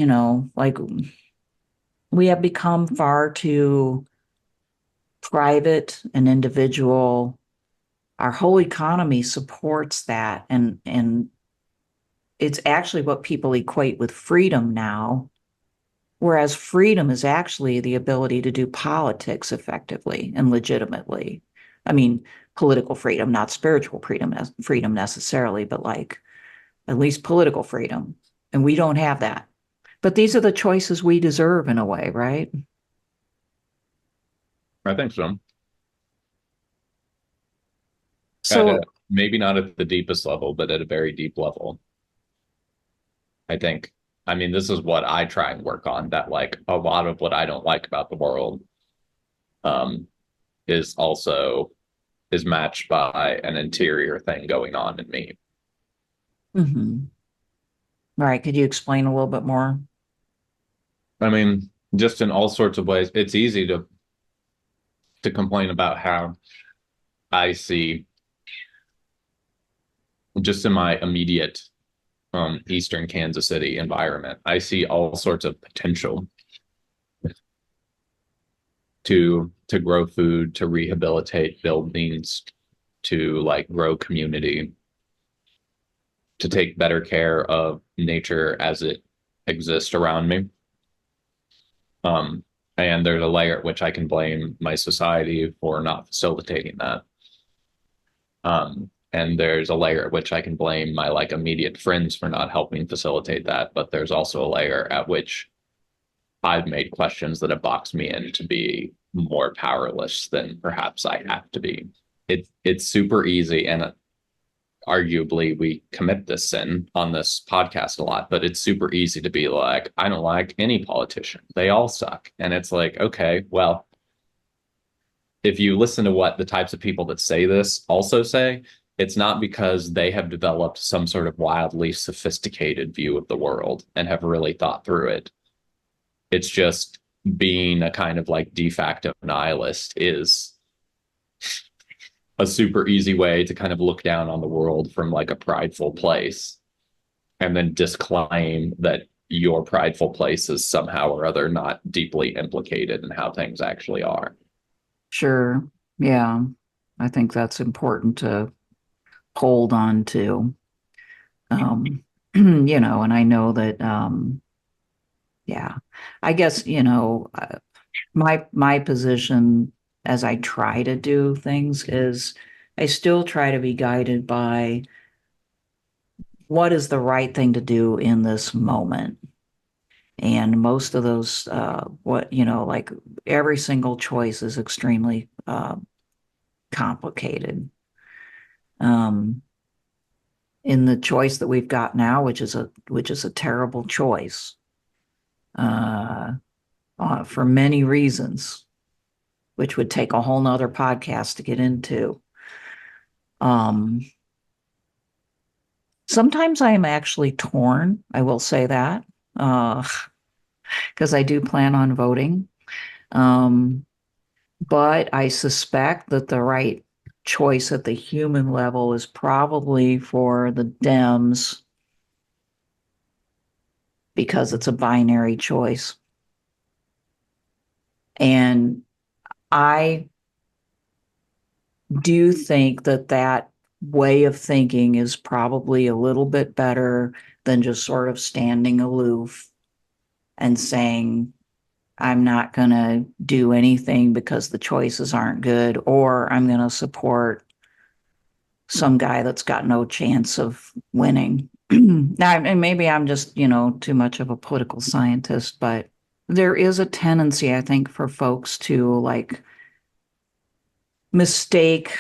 we have become far too private and individual our whole economy supports that, and it's actually what people equate with freedom now, whereas freedom is actually the ability to do politics effectively and legitimately. I mean, political freedom, not spiritual freedom necessarily, but like at least political freedom. And we don't have that. But these are the choices we deserve in a way, right? I think so. So, Maybe not at the deepest level, but at a very deep level. I think, I mean, this is what I try and work on, that like a lot of what I don't like about the world um, is also is matched by an interior thing going on in me. mhm. All right, could you explain a little bit more? I mean, just in all sorts of ways, it's easy to complain about how I see just in my immediate Eastern Kansas City environment, I see all sorts of potential to grow food, to rehabilitate buildings, to like grow community, to take better care of nature as it exists around me. And there's a layer at which I can blame my society for not facilitating that. And there's a layer at which I can blame my like immediate friends for not helping facilitate that. But there's also a layer at which I've made questions that have boxed me in to be more powerless than perhaps I have to be. It's super easy, and arguably we commit this sin on this podcast a lot, but it's super easy to be like, I don't like any politician. They all suck. And it's like, okay, well, if you listen to what the types of people that say this also say, it's not because they have developed some sort of wildly sophisticated view of the world and have really thought through it. It's just being a kind of like de facto nihilist is a super easy way to kind of look down on the world from like a prideful place and then disclaim that your prideful place is somehow or other not deeply implicated in how things actually are. Sure. Yeah. I think that's important to hold on to. And I know that, yeah, I guess, my position as I try to do things is I still try to be guided by what is the right thing to do in this moment. And most of those, like every single choice is extremely complicated. In the choice that we've got now, which is a terrible choice, for many reasons, which would take a whole nother podcast to get into. Sometimes I am actually torn, I will say that, because I do plan on voting. But I suspect that the right choice at the human level is probably for the Dems because it's a binary choice. And I do think that way of thinking is probably a little bit better than just sort of standing aloof and saying, I'm not going to do anything because the choices aren't good, or I'm going to support some guy that's got no chance of winning. Now, and maybe I'm just, too much of a political scientist, but there is a tendency, I think, for folks to like mistake,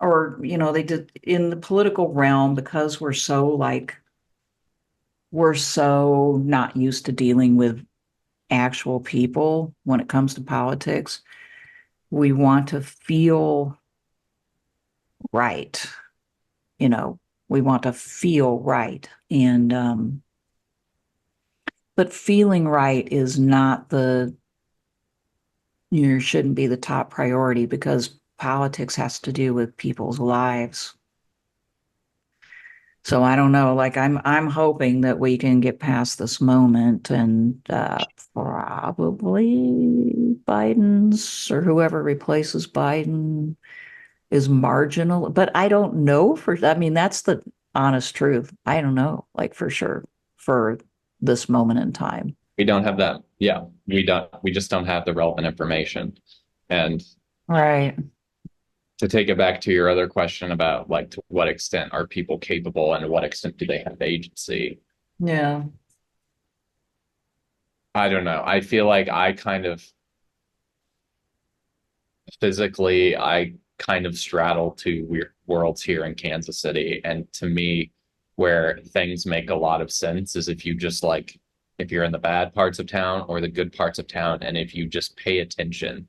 or, they did in the political realm, because we're so not used to dealing with actual people when it comes to politics. We want to feel right. We want to feel right. And, but feeling right is not shouldn't be the top priority, because politics has to do with people's lives. So I don't know, like I'm hoping that we can get past this moment, and probably Biden's or whoever replaces Biden is marginal, but I don't know I mean, that's the honest truth. I don't know, like for sure, for this moment in time. We don't have that. Yeah, we just don't have the relevant information. And Right. to take it back to your other question about like to what extent are people capable and to what extent do they have agency? Yeah. I don't know. I feel like I kind of physically, I kind of straddle two weird worlds here in Kansas City. And to me, where things make a lot of sense is if you just like, if you're in the bad parts of town or the good parts of town, and if you just pay attention,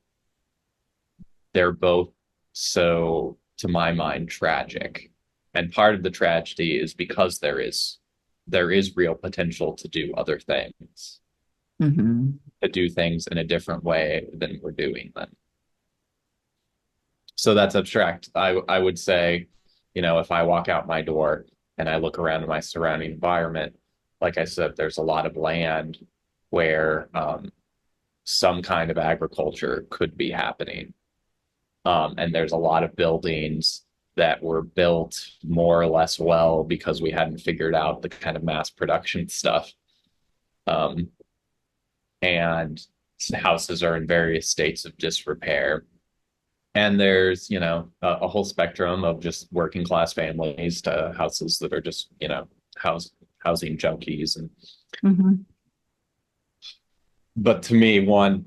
they're both so, to my mind, tragic. And part of the tragedy is because there is real potential to do other things, Mm-hmm. to do things in a different way than we're doing them. So that's abstract. I would say, you know, if I walk out my door and I look around my surrounding environment, like I said, there's a lot of land where some kind of agriculture could be happening. And there's a lot of buildings that were built more or less well because we hadn't figured out the kind of mass production stuff. And houses are in various states of disrepair. And there's, you know, a whole spectrum of just working class families to houses that are just, you know, housing junkies. And Mm-hmm. but to me, one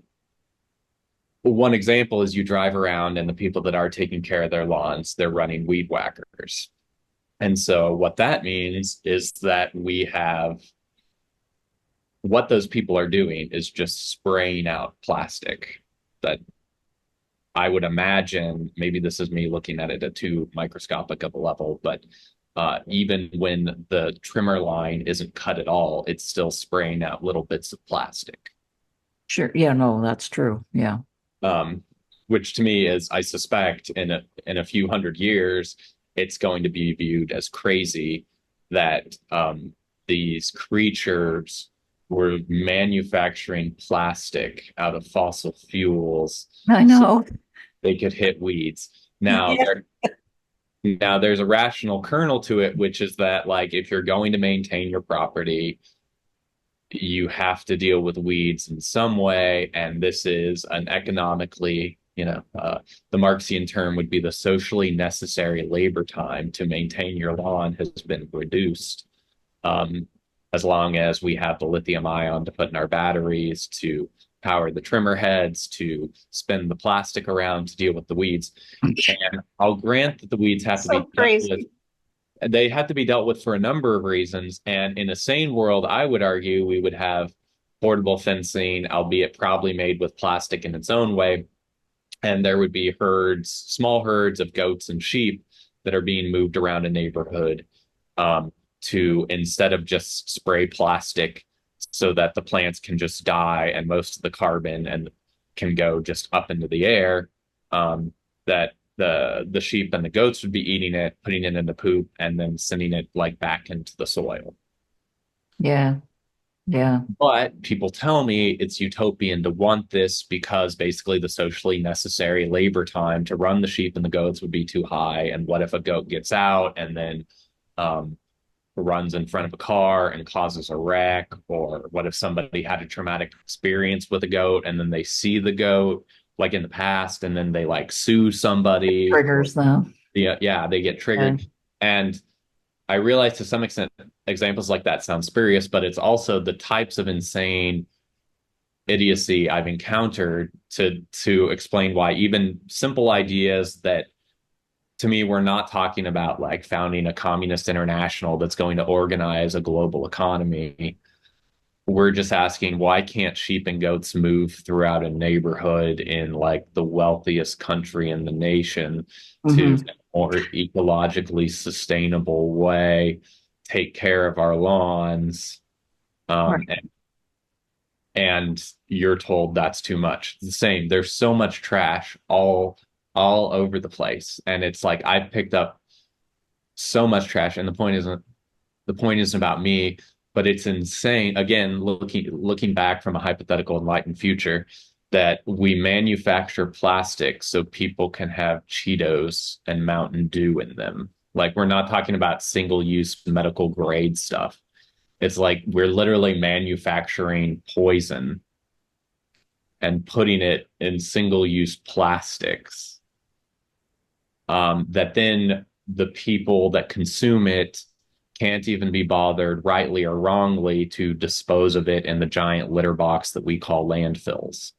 example is you drive around and the people that are taking care of their lawns, they're running weed whackers. And so what that means is that we have what those people are doing is just spraying out plastic that I would imagine, maybe this is me looking at it at too microscopic of a level, but even when the trimmer line isn't cut at all, it's still spraying out little bits of plastic. Sure. Yeah, no, that's true. Yeah. Which to me is, I suspect, in a few hundred years, it's going to be viewed as crazy that these creatures were manufacturing plastic out of fossil fuels. I know. So they could hit weeds. Now, Yeah. now there's a rational kernel to it, which is that, like, if you're going to maintain your property, you have to deal with weeds in some way, and this is an economically, you know, the Marxian term would be the socially necessary labor time to maintain your lawn has been reduced, as long as we have the lithium ion to put in our batteries, to power the trimmer heads, to spin the plastic around to deal with the weeds. And I'll grant that the weeds have to be dealt with. They have to be dealt with for a number of reasons. And in a sane world, I would argue we would have portable fencing, albeit probably made with plastic in its own way. And there would be herds, small herds of goats and sheep that are being moved around a neighborhood to, instead of just spray plastic so that the plants can just die and most of the carbon and can go just up into the air, that the sheep and the goats would be eating it, putting it in the poop, and then sending it like back into the soil. Yeah. Yeah. But people tell me it's utopian to want this because basically the socially necessary labor time to run the sheep and the goats would be too high. And what if a goat gets out and then runs in front of a car and causes a wreck? Or what if somebody had a traumatic experience with a goat and then they see the goat like in the past and then they like sue somebody? Triggers them. Yeah, they get triggered. Yeah. And I realize to some extent examples like that sound spurious, but it's also the types of insane idiocy I've encountered to explain why even simple ideas that, to me, we're not talking about like founding a communist international that's going to organize a global economy. We're just asking, why can't sheep and goats move throughout a neighborhood in like the wealthiest country in the nation to, in a more ecologically sustainable way, take care of our lawns? Right. And you're told that's too much. It's the same. There's so much trash all over the place. And it's like, I've picked up so much trash. And the point isn't about me, but it's insane. Again, looking back from a hypothetical enlightened future, that we manufacture plastic so people can have Cheetos and Mountain Dew in them. Like, we're not talking about single-use medical grade stuff. It's like we're literally manufacturing poison and putting it in single-use plastics, that then the people that consume it can't even be bothered, rightly or wrongly, to dispose of it in the giant litter box that we call landfills.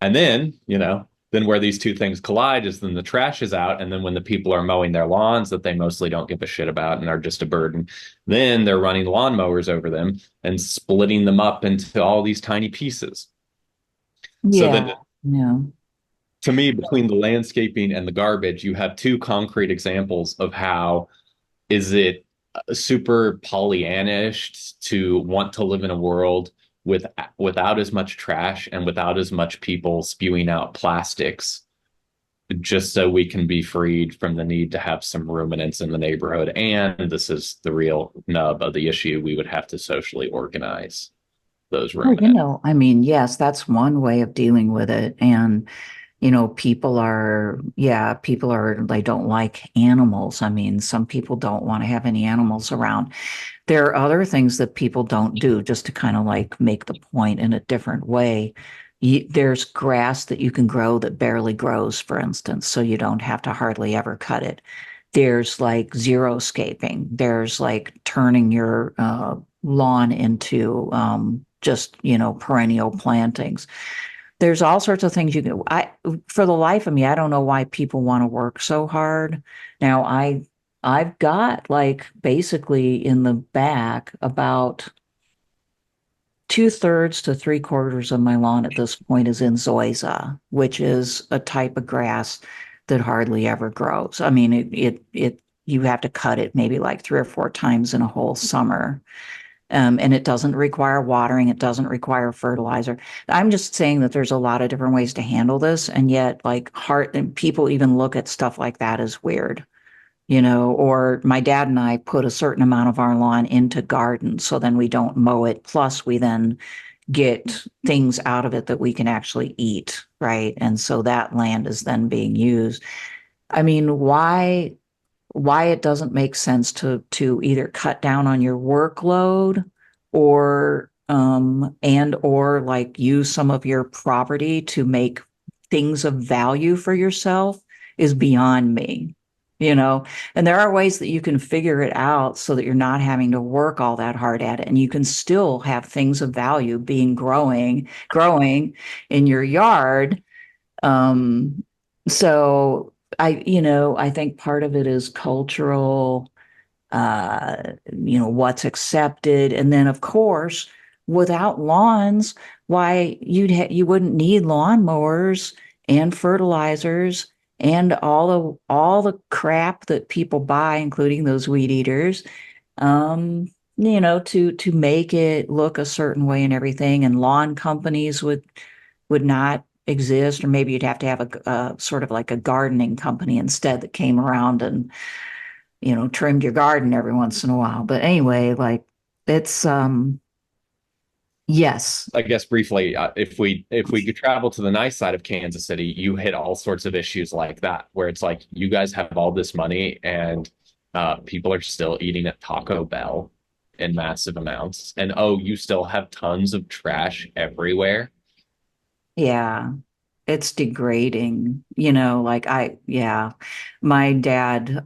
And then, then where these two things collide is then the trash is out. And then when the people are mowing their lawns that they mostly don't give a shit about and are just a burden, then they're running lawnmowers over them and splitting them up into all these tiny pieces. Yeah. So then, yeah. to me, between the landscaping and the garbage, you have two concrete examples of how is it super Pollyannish to want to live in a world without as much trash and without as much people spewing out plastics, just so we can be freed from the need to have some ruminants in the neighborhood. And this is the real nub of the issue. We would have to socially organize those ruminants. Well, I mean, yes, that's one way of dealing with it. And people they don't like animals. I mean, some people don't want to have any animals around. There are other things that people don't do, just to kind of like make the point in a different way. There's grass that you can grow that barely grows, for instance, so you don't have to hardly ever cut it. There's like xeriscaping. There's like turning your lawn into just, perennial plantings. There's all sorts of things you can. For the life of me, I don't know why people want to work so hard. Now, I've got like basically in the back about 2/3 to 3/4 of my lawn at this point is in zoysia, which is a type of grass that hardly ever grows. I mean, you have to cut it maybe like 3 or 4 times in a whole summer. And it doesn't require watering. It doesn't require fertilizer. I'm just saying that there's a lot of different ways to handle this. And yet and people even look at stuff like that as weird, or my dad and I put a certain amount of our lawn into gardens. So then we don't mow it. Plus we then get things out of it that we can actually eat. Right. And so that land is then being used. I mean, why it doesn't make sense to either cut down on your workload or like use some of your property to make things of value for yourself is beyond me, and there are ways that you can figure it out so that you're not having to work all that hard at it, and you can still have things of value growing in your yard. So I think part of it is cultural, what's accepted. And then, of course, without lawns, why you wouldn't need lawnmowers and fertilizers and all the crap that people buy, including those weed eaters, to make it look a certain way and everything. And lawn companies would not exist, or maybe you'd have to have a sort of like a gardening company instead that came around and trimmed your garden every once in a while. But anyway, like it's yes. I guess briefly, if we could travel to the nice side of Kansas City, you hit all sorts of issues like that, where it's like you guys have all this money and people are still eating at Taco Bell in massive amounts, and you still have tons of trash everywhere. Yeah, it's degrading, my dad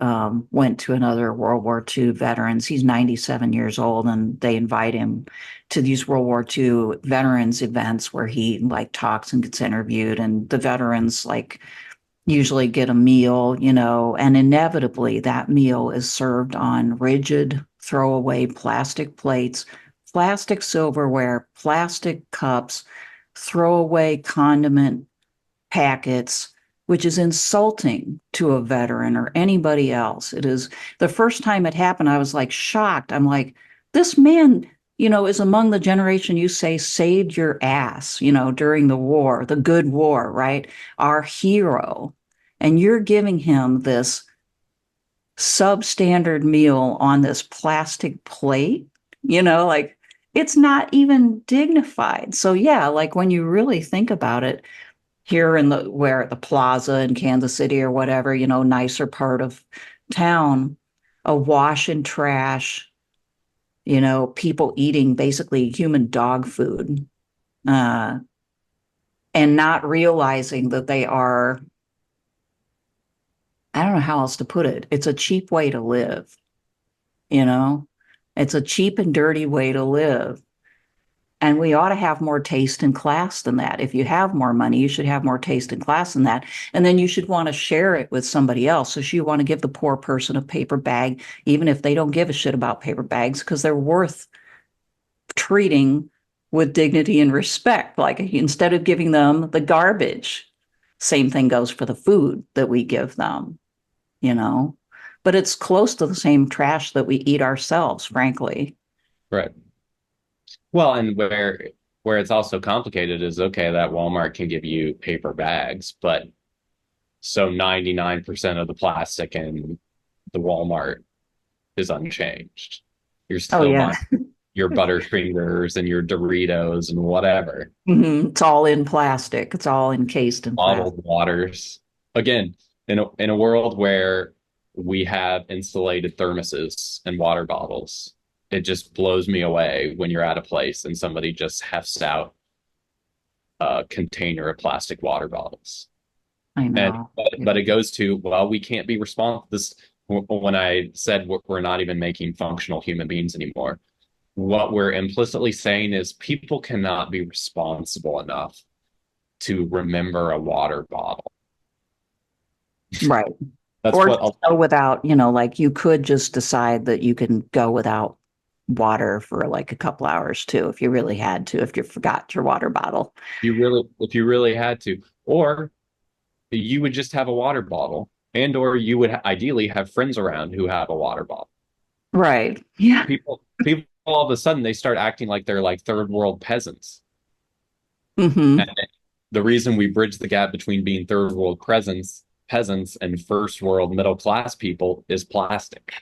went to another World War II veterans. He's 97 years old, and they invite him to these World War II veterans events where he like talks and gets interviewed, and the veterans like usually get a meal, and inevitably that meal is served on rigid throwaway plastic plates, plastic silverware, plastic cups, throwaway condiment packets, which is insulting to a veteran or anybody else. It is. The first time it happened, I was like shocked. I'm like, this man, is among the generation you say saved your ass, during the war, the good war, right? Our hero. And you're giving him this substandard meal on this plastic plate, like it's not even dignified. So yeah, like when you really think about it, here in the plaza in Kansas City or whatever, nicer part of town, a wash and trash, people eating basically human dog food, uh, and not realizing that they are, I don't know how else to put it. It's a cheap way to live, you know? It's a cheap and dirty way to live. And we ought to have more taste and class than that. If you have more money, you should have more taste and class than that. And then you should want to share it with somebody else. So you want to give the poor person a paper bag, even if they don't give a shit about paper bags, because they're worth treating with dignity and respect. Like instead of giving them the garbage, same thing goes for the food that we give them, But it's close to the same trash that we eat ourselves, frankly. Right. Well, and where it's also complicated is, okay, that Walmart can give you paper bags, but so 99% of the plastic in the Walmart is unchanged. You're still buying your Butterfingers and your Doritos and whatever. Mm-hmm. It's all in plastic. It's all encased in bottled plastic. waters. Again, in a world where we have insulated thermoses and water bottles, it just blows me away when you're at a place and somebody just hefts out a container of plastic water bottles. I know. But it goes to, well, we can't be responsible. This, when I said we're not even making functional human beings anymore, what we're implicitly saying is people cannot be responsible enough to remember a water bottle. Right. That's or what go without, like you could just decide that you can go without water for like a couple hours too, if you really had to, if you forgot your water bottle. if you really had to, or you would just have a water bottle, and or you would ideally have friends around who have a water bottle. Right. Yeah. People all of a sudden they start acting like they're like third world peasants. Mm-hmm. And the reason we bridge the gap between being third world peasants and first world middle class people is plastic.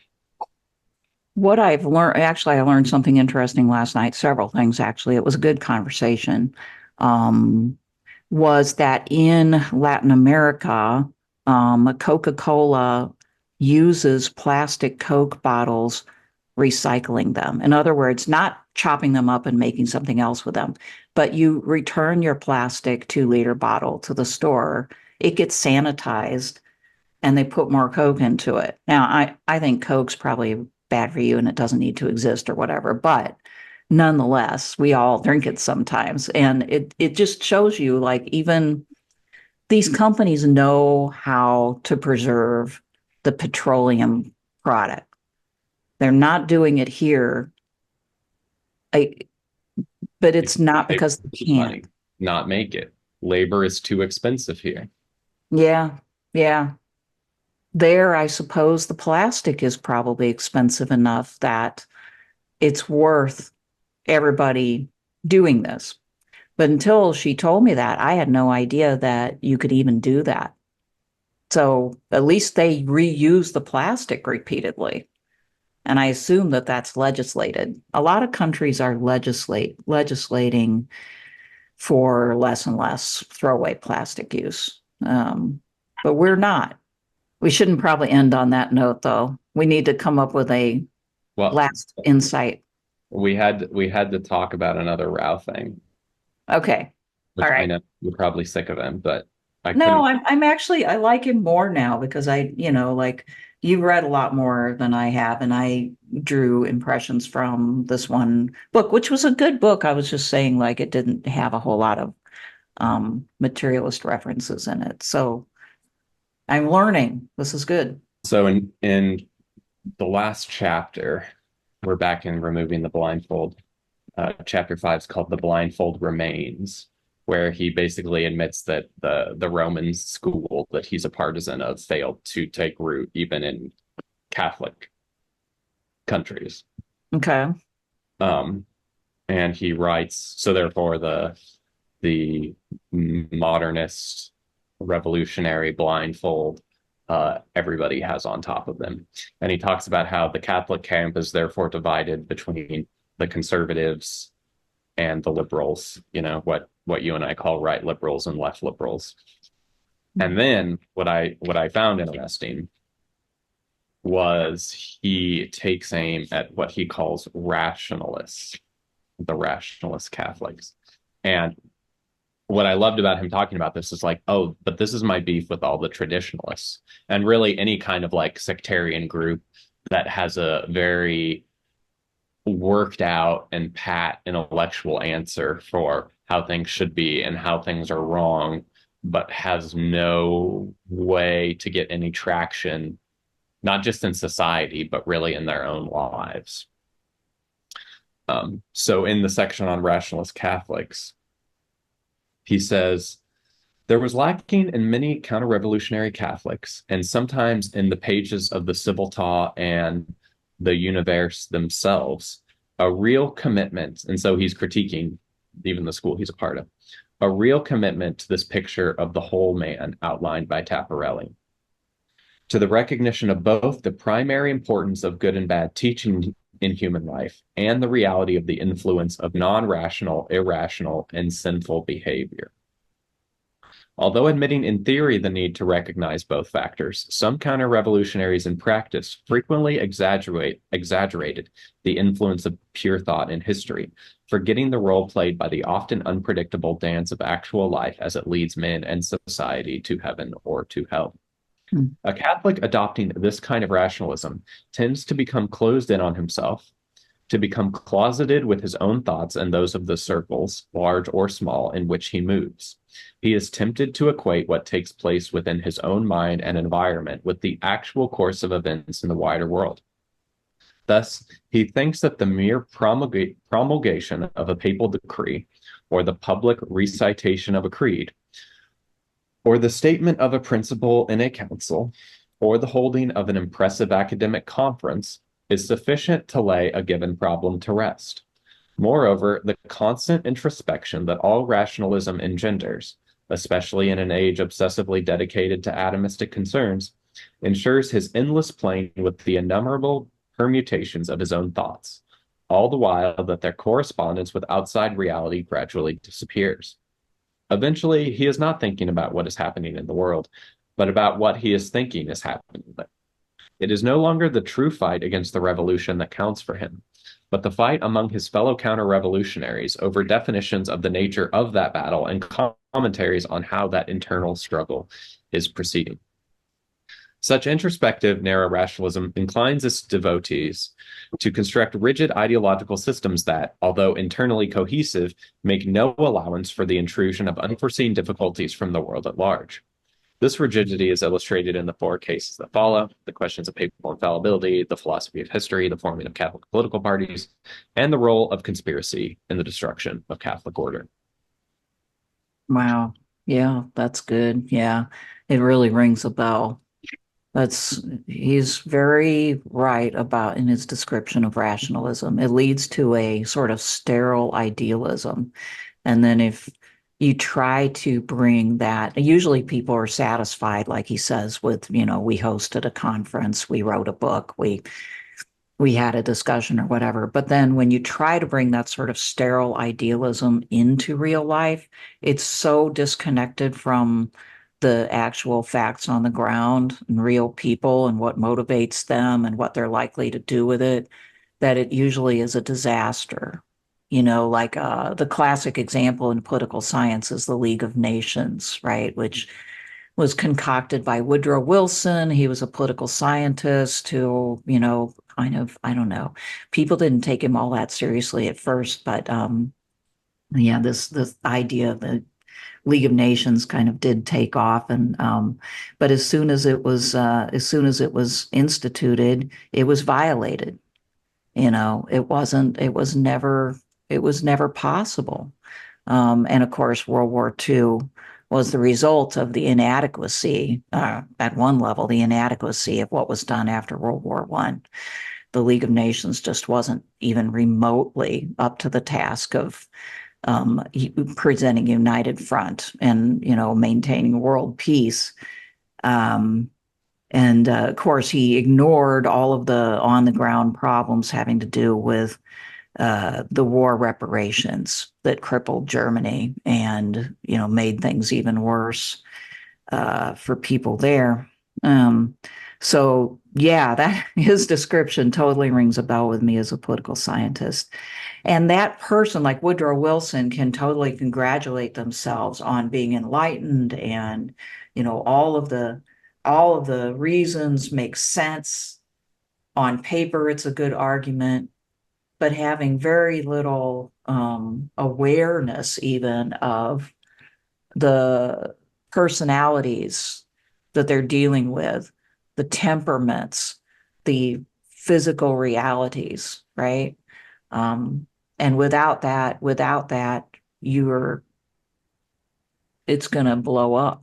What I've learned, actually, I learned something interesting last night, several things actually. It was a good conversation. Was that in Latin America, Coca-Cola uses plastic Coke bottles, recycling them. In other words, not chopping them up and making something else with them, but you return your plastic 2-liter bottle to the store. It gets sanitized and they put more Coke into it. Now, I think Coke's probably bad for you and it doesn't need to exist or whatever, but nonetheless, we all drink it sometimes. And it just shows you, like, even these companies know how to preserve the petroleum product. They're not doing it here. But it's not because they can't. Not make it. Labor is too expensive here. Yeah. Yeah. There, I suppose the plastic is probably expensive enough that it's worth everybody doing this. But until she told me that, I had no idea that you could even do that. So at least they reuse the plastic repeatedly. And I assume that that's legislated. A lot of countries are legislating for less and less throwaway plastic use. But we're not. We shouldn't probably end on that note, though. We need to come up with a last insight. We had to talk about another Rao thing. Okay. Which all right. I know you're probably sick of him, but I'm actually, I like him more now because like you've read a lot more than I have, and I drew impressions from this one book, which was a good book. I was just saying, like, it didn't have a whole lot of materialist references in it. So I'm learning. This is good. So in the last chapter, we're back in removing the blindfold. Chapter 5 is called "The Blindfold Remains," where he basically admits that the Roman school that he's a partisan of failed to take root even in Catholic countries. Okay. And he writes, so therefore the modernist revolutionary blindfold everybody has on top of them. And he talks about how the Catholic camp is therefore divided between the conservatives and the liberals, what you and I call right liberals and left liberals. And then what I found interesting was he takes aim at what he calls rationalists, the rationalist Catholics. And what I loved about him talking about this is like, oh, but this is my beef with all the traditionalists, and really any kind of like sectarian group that has a very worked out and pat intellectual answer for how things should be and how things are wrong, but has no way to get any traction, not just in society, but really in their own lives. So in the section on rationalist Catholics, he says, there was lacking in many counter-revolutionary Catholics, and sometimes in the pages of the Civiltà and the Universe themselves, a real commitment, and so he's critiquing even the school he's a part of, a real commitment to this picture of the whole man outlined by Tapparelli, to the recognition of both the primary importance of good and bad teaching in human life and the reality of the influence of non-rational, irrational, and sinful behavior. Although admitting in theory the need to recognize both factors, some counter-revolutionaries in practice frequently exaggerated the influence of pure thought in history, forgetting the role played by the often unpredictable dance of actual life as it leads men and society to heaven or to hell. A Catholic adopting this kind of rationalism tends to become closed in on himself, to become closeted with his own thoughts and those of the circles, large or small, in which he moves. He is tempted to equate what takes place within his own mind and environment with the actual course of events in the wider world. Thus, he thinks that the mere promulgation of a papal decree, or the public recitation of a creed, or the statement of a principle in a council, or the holding of an impressive academic conference is sufficient to lay a given problem to rest. Moreover, the constant introspection that all rationalism engenders, especially in an age obsessively dedicated to atomistic concerns, ensures his endless playing with the innumerable permutations of his own thoughts, all the while that their correspondence with outside reality gradually disappears. Eventually, he is not thinking about what is happening in the world, but about what he is thinking is happening there. It is no longer the true fight against the revolution that counts for him, but the fight among his fellow counter-revolutionaries over definitions of the nature of that battle and commentaries on how that internal struggle is proceeding. Such introspective narrow rationalism inclines its devotees to construct rigid ideological systems that, although internally cohesive, make no allowance for the intrusion of unforeseen difficulties from the world at large. This rigidity is illustrated in the four cases that follow: the questions of papal infallibility, the philosophy of history, the forming of Catholic political parties, and the role of conspiracy in the destruction of Catholic order. Wow. Yeah, that's good. Yeah, it really rings a bell. He's very right about in his description of rationalism. It leads to a sort of sterile idealism. And then if you try to bring that, usually people are satisfied, like he says, with, we hosted a conference, we wrote a book, we had a discussion or whatever. But then when you try to bring that sort of sterile idealism into real life, it's so disconnected from the actual facts on the ground and real people and what motivates them and what they're likely to do with it, that it usually is a disaster. Like the classic example in political science is the League of Nations, right? Which was concocted by Woodrow Wilson. He was a political scientist who, kind of, I don't know, people didn't take him all that seriously at first, but yeah, this idea of the League of Nations kind of did take off, and but as soon as it was instituted, it was violated. It was never possible. And of course, World War II was the result of the inadequacy, at one level, the inadequacy of what was done after World War I. The League of Nations just wasn't even remotely up to the task of presenting a united front and, maintaining world peace. And of course, he ignored all of the on-the-ground problems having to do with the war reparations that crippled Germany and, made things even worse for people there. So yeah, that his description totally rings a bell with me as a political scientist. And that person, like Woodrow Wilson, can totally congratulate themselves on being enlightened, and all of the reasons make sense. On paper, it's a good argument, but having very little awareness even of the personalities that they're dealing with, the temperaments, the physical realities, right? And without that, it's going to blow up.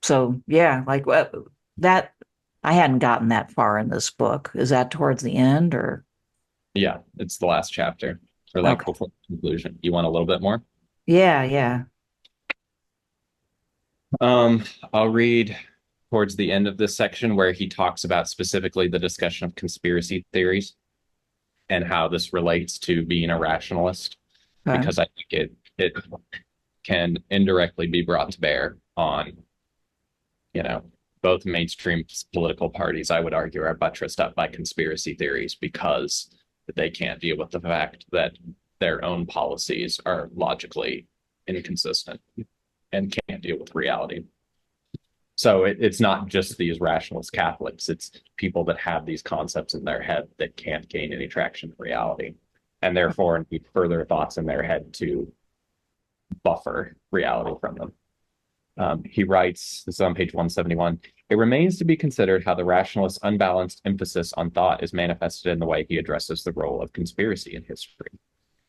So yeah, like that, I hadn't gotten that far in this book. Is that towards the end, or? Yeah, it's the last chapter, or like Okay. before the conclusion. You want a little bit more? Yeah. I'll read towards the end of this section where he talks about specifically the discussion of conspiracy theories and how this relates to being a rationalist, Okay. because I think it can indirectly be brought to bear on, both mainstream political parties, I would argue, are buttressed up by conspiracy theories because they can't deal with the fact that their own policies are logically inconsistent and can't deal with reality. So it's not just these rationalist Catholics, it's people that have these concepts in their head that can't gain any traction in reality, and therefore need further thoughts in their head to buffer reality from them. He writes, this is on page 171, it remains to be considered how the rationalist's unbalanced emphasis on thought is manifested in the way he addresses the role of conspiracy in history.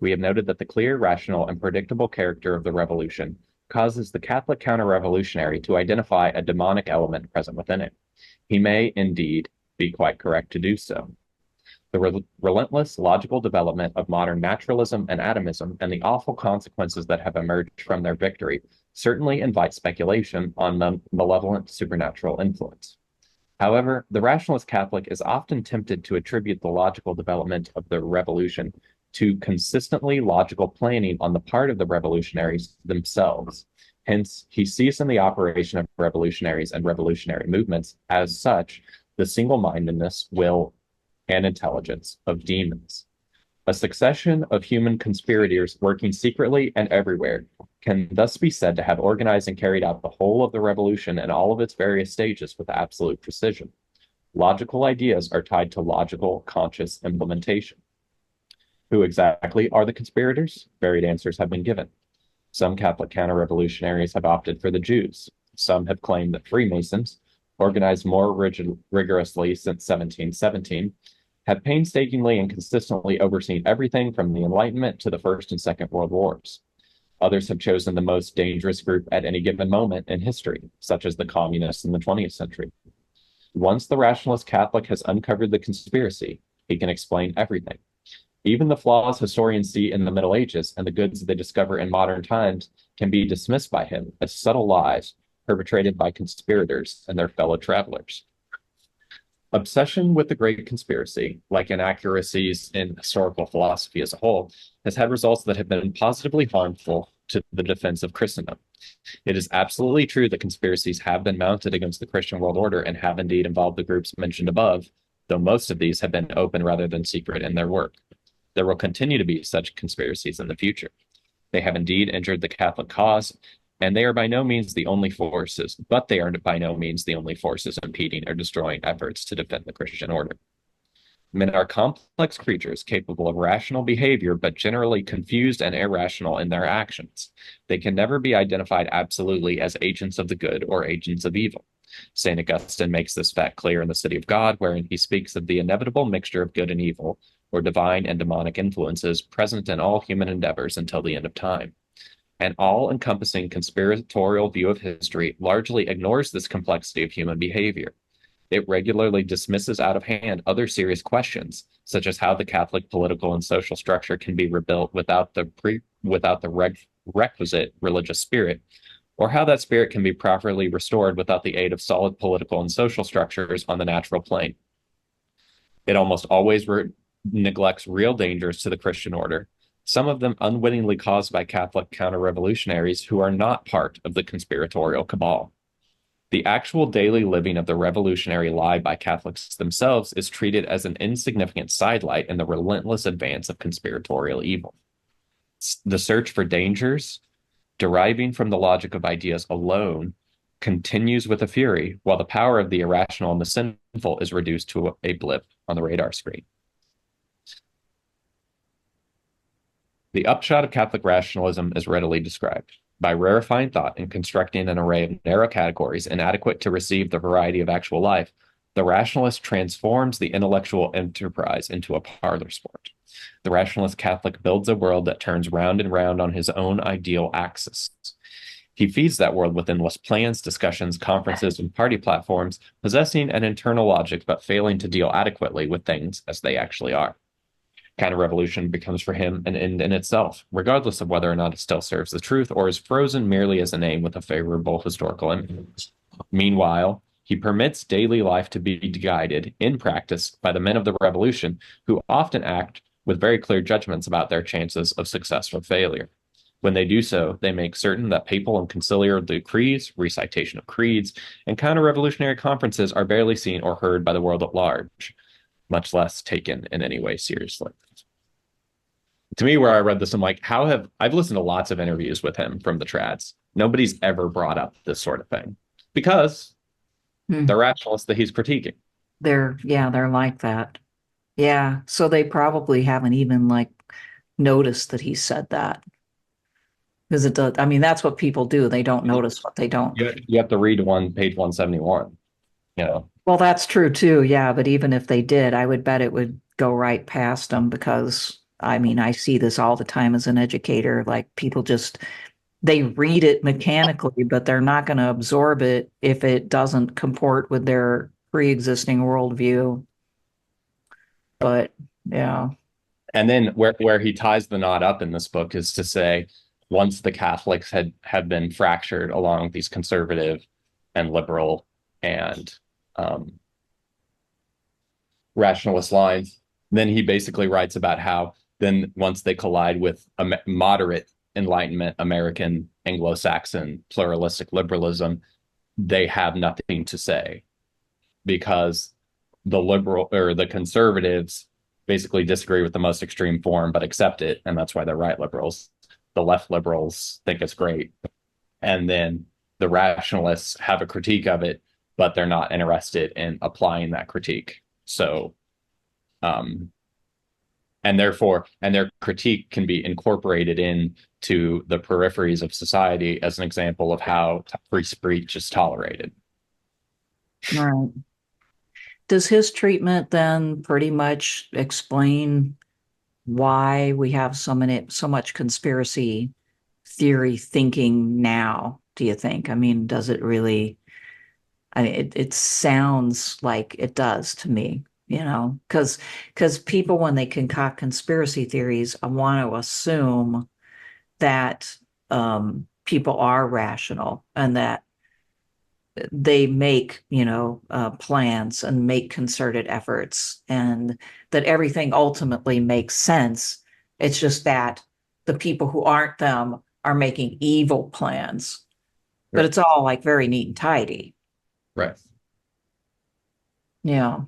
We have noted that the clear, rational, and predictable character of the revolution causes the Catholic counter-revolutionary to identify a demonic element present within it. He may, indeed, be quite correct to do so. The relentless logical development of modern naturalism and atomism and the awful consequences that have emerged from their victory certainly invite speculation on malevolent supernatural influence. However, the rationalist Catholic is often tempted to attribute the logical development of the revolution to consistently logical planning on the part of the revolutionaries themselves. Hence, he sees in the operation of revolutionaries and revolutionary movements as such the single-mindedness, will, and intelligence of demons. A succession of human conspirators working secretly and everywhere can thus be said to have organized and carried out the whole of the revolution in all of its various stages with absolute precision. Logical ideas are tied to logical, conscious implementation. Who exactly are the conspirators? Varied answers have been given. Some Catholic counter-revolutionaries have opted for the Jews. Some have claimed that Freemasons, organized more rigorously since 1717, have painstakingly and consistently overseen everything from the Enlightenment to the First and Second World Wars. Others have chosen the most dangerous group at any given moment in history, such as the communists in the 20th century. Once the rationalist Catholic has uncovered the conspiracy, he can explain everything. Even the flaws historians see in the Middle Ages and the goods they discover in modern times can be dismissed by him as subtle lies perpetrated by conspirators and their fellow travelers. Obsession with the great conspiracy, like inaccuracies in historical philosophy as a whole, has had results that have been positively harmful to the defense of Christendom. It is absolutely true that conspiracies have been mounted against the Christian world order and have indeed involved the groups mentioned above, though most of these have been open rather than secret in their work. There will continue to be such conspiracies in the future. They have indeed injured the Catholic cause, and they are by no means the only forces, impeding or destroying efforts to defend the Christian order. Men are complex creatures capable of rational behavior, but generally confused and irrational in their actions. They can never be identified absolutely as agents of the good or agents of evil. St. Augustine makes this fact clear in The City of God, wherein he speaks of the inevitable mixture of good and evil, or divine and demonic influences present in all human endeavors until the end of time. An all-encompassing conspiratorial view of history largely ignores this complexity of human behavior. It regularly dismisses out of hand other serious questions, such as how the Catholic political and social structure can be rebuilt without the requisite religious spirit, or how that spirit can be properly restored without the aid of solid political and social structures on the natural plane. It almost always neglects real dangers to the Christian order, some of them unwittingly caused by Catholic counter-revolutionaries who are not part of the conspiratorial cabal. The actual daily living of the revolutionary lie by Catholics themselves is treated as an insignificant sidelight in the relentless advance of conspiratorial evil. The search for dangers, deriving from the logic of ideas alone, continues with a fury, while the power of the irrational and the sinful is reduced to a blip on the radar screen. The upshot of Catholic rationalism is readily described. By rarefying thought and constructing an array of narrow categories inadequate to receive the variety of actual life, the rationalist transforms the intellectual enterprise into a parlor sport. The rationalist Catholic builds a world that turns round and round on his own ideal axis. He feeds that world with endless plans, discussions, conferences, and party platforms, possessing an internal logic but failing to deal adequately with things as they actually are. Counter-revolution becomes for him an end in itself, regardless of whether or not it still serves the truth or is frozen merely as a name with a favorable historical image. Meanwhile, he permits daily life to be guided in practice by the men of the revolution, who often act with very clear judgments about their chances of success or failure. When they do so, they make certain that papal and conciliar decrees, recitation of creeds, and counter-revolutionary conferences are barely seen or heard by the world at large, much less taken in any way seriously. To me, where I read this, I'm like, I've listened to lots of interviews with him from the trads. Nobody's ever brought up this sort of thing because the rationalists that he's critiquing. They're like that. Yeah. So they probably haven't even like noticed that he said that. Because it does, I mean, that's what people do. They don't notice what they don't. You have to read page 171. You know. Well, that's true too. Yeah. But even if they did, I would bet it would go right past them because I mean, I see this all the time as an educator. Like people they read it mechanically, but they're not going to absorb it if it doesn't comport with their pre-existing worldview. But yeah. And then where he ties the knot up in this book is to say, once the Catholics had been fractured along these conservative and liberal and rationalist lines, then he basically writes about how then once they collide with a moderate Enlightenment, American, Anglo-Saxon, pluralistic liberalism, they have nothing to say because the liberal or the conservatives basically disagree with the most extreme form, but accept it. And that's why they're right liberals. The left liberals think it's great. And then the rationalists have a critique of it, but they're not interested in applying that critique. So, and their critique can be incorporated into the peripheries of society as an example of how free speech is tolerated. Right. Does his treatment then pretty much explain why we have so much conspiracy theory thinking now, do you think? I mean, does it really? I mean, it sounds like it does to me, you know, because people, when they concoct conspiracy theories, I want to assume that people are rational and that they make, plans and make concerted efforts and that everything ultimately makes sense. It's just that the people who aren't them are making evil plans, but it's all like very neat and tidy. Right. Yeah.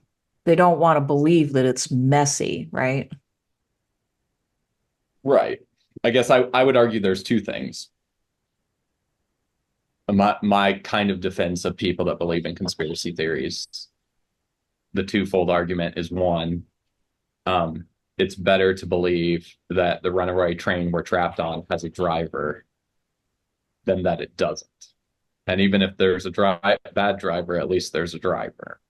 They don't want to believe that it's messy, right? Right. I guess I would argue there's two things. My kind of defense of people that believe in conspiracy theories, the twofold argument is one, it's better to believe that the runaway train we're trapped on has a driver than that it doesn't. And even if there's a bad driver, at least there's a driver.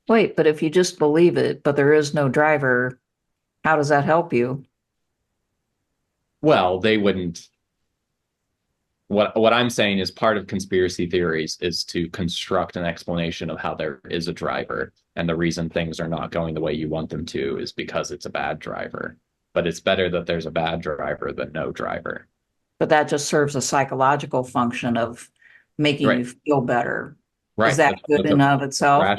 Wait, but if you just believe it, but there is no driver, how does that help you? Well, they wouldn't. What I'm saying is part of conspiracy theories is to construct an explanation of how there is a driver. And the reason things are not going the way you want them to is because it's a bad driver. But it's better that there's a bad driver than no driver. But that just serves a psychological function of making you feel better. Right. Is that good in and of itself?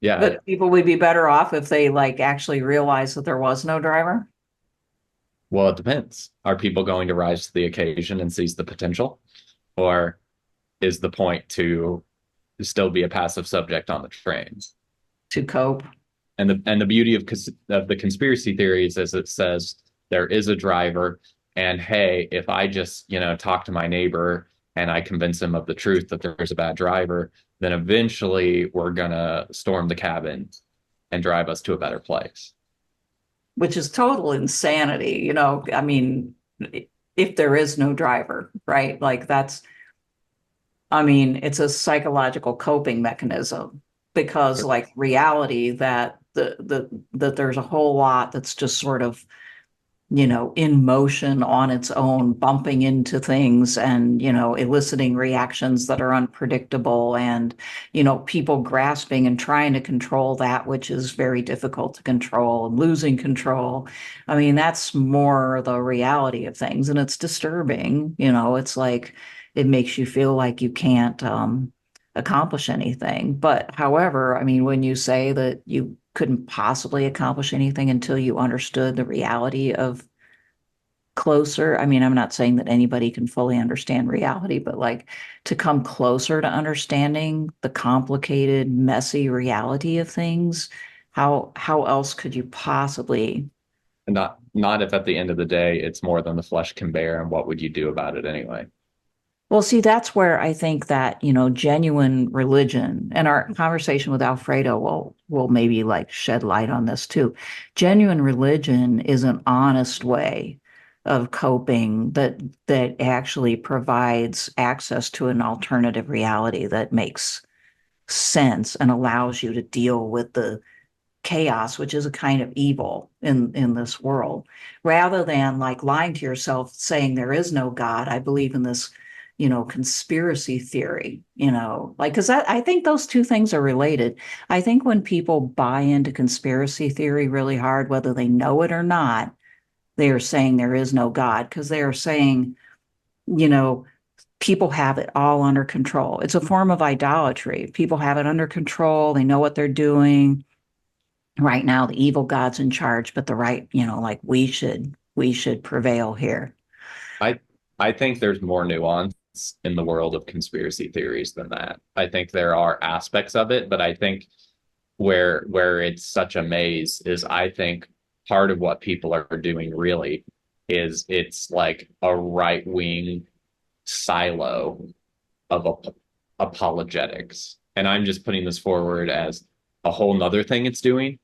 Yeah, But people would be better off if they like actually realized that there was no driver. well, it depends. Are people going to rise to the occasion and seize the potential? Or is the point to still be a passive subject on the train? To cope. And the beauty of the conspiracy theories is it says there is a driver, and hey, if I just talk to my neighbor and I convince him of the truth that there's a bad driver, then eventually we're gonna storm the cabin and drive us to a better place. Which is total insanity, I mean, if there is no driver, right? Like it's a psychological coping mechanism because like reality that that there's a whole lot that's just sort of in motion on its own, bumping into things and, eliciting reactions that are unpredictable and, people grasping and trying to control that, which is very difficult to control and losing control. I mean, that's more the reality of things. And it's disturbing, it's like it makes you feel like you can't accomplish anything. But however, I mean, when you say that you couldn't possibly accomplish anything until you understood the reality of closer. I mean, I'm not saying that anybody can fully understand reality, but like to come closer to understanding the complicated, messy reality of things, how else could you possibly? And not if at the end of the day it's more than the flesh can bear, and what would you do about it anyway? Well, see, that's where I think that, genuine religion and our conversation with Alfredo will maybe like shed light on this too. Genuine religion is an honest way of coping that actually provides access to an alternative reality that makes sense and allows you to deal with the chaos, which is a kind of evil in this world, rather than like lying to yourself saying there is no God. I believe in this conspiracy theory, like, because I think those two things are related. I think when people buy into conspiracy theory really hard, whether they know it or not, they are saying there is no God because they are saying, people have it all under control. It's a form of idolatry. People have it under control. They know what they're doing. Right now, the evil God's in charge, but the right, like we should prevail here. I think there's more nuance in the world of conspiracy theories than that. I think there are aspects of it, but I think where it's such a maze is I think part of what people are doing really is it's like a right-wing silo of apologetics. And I'm just putting this forward as a whole nother thing it's doing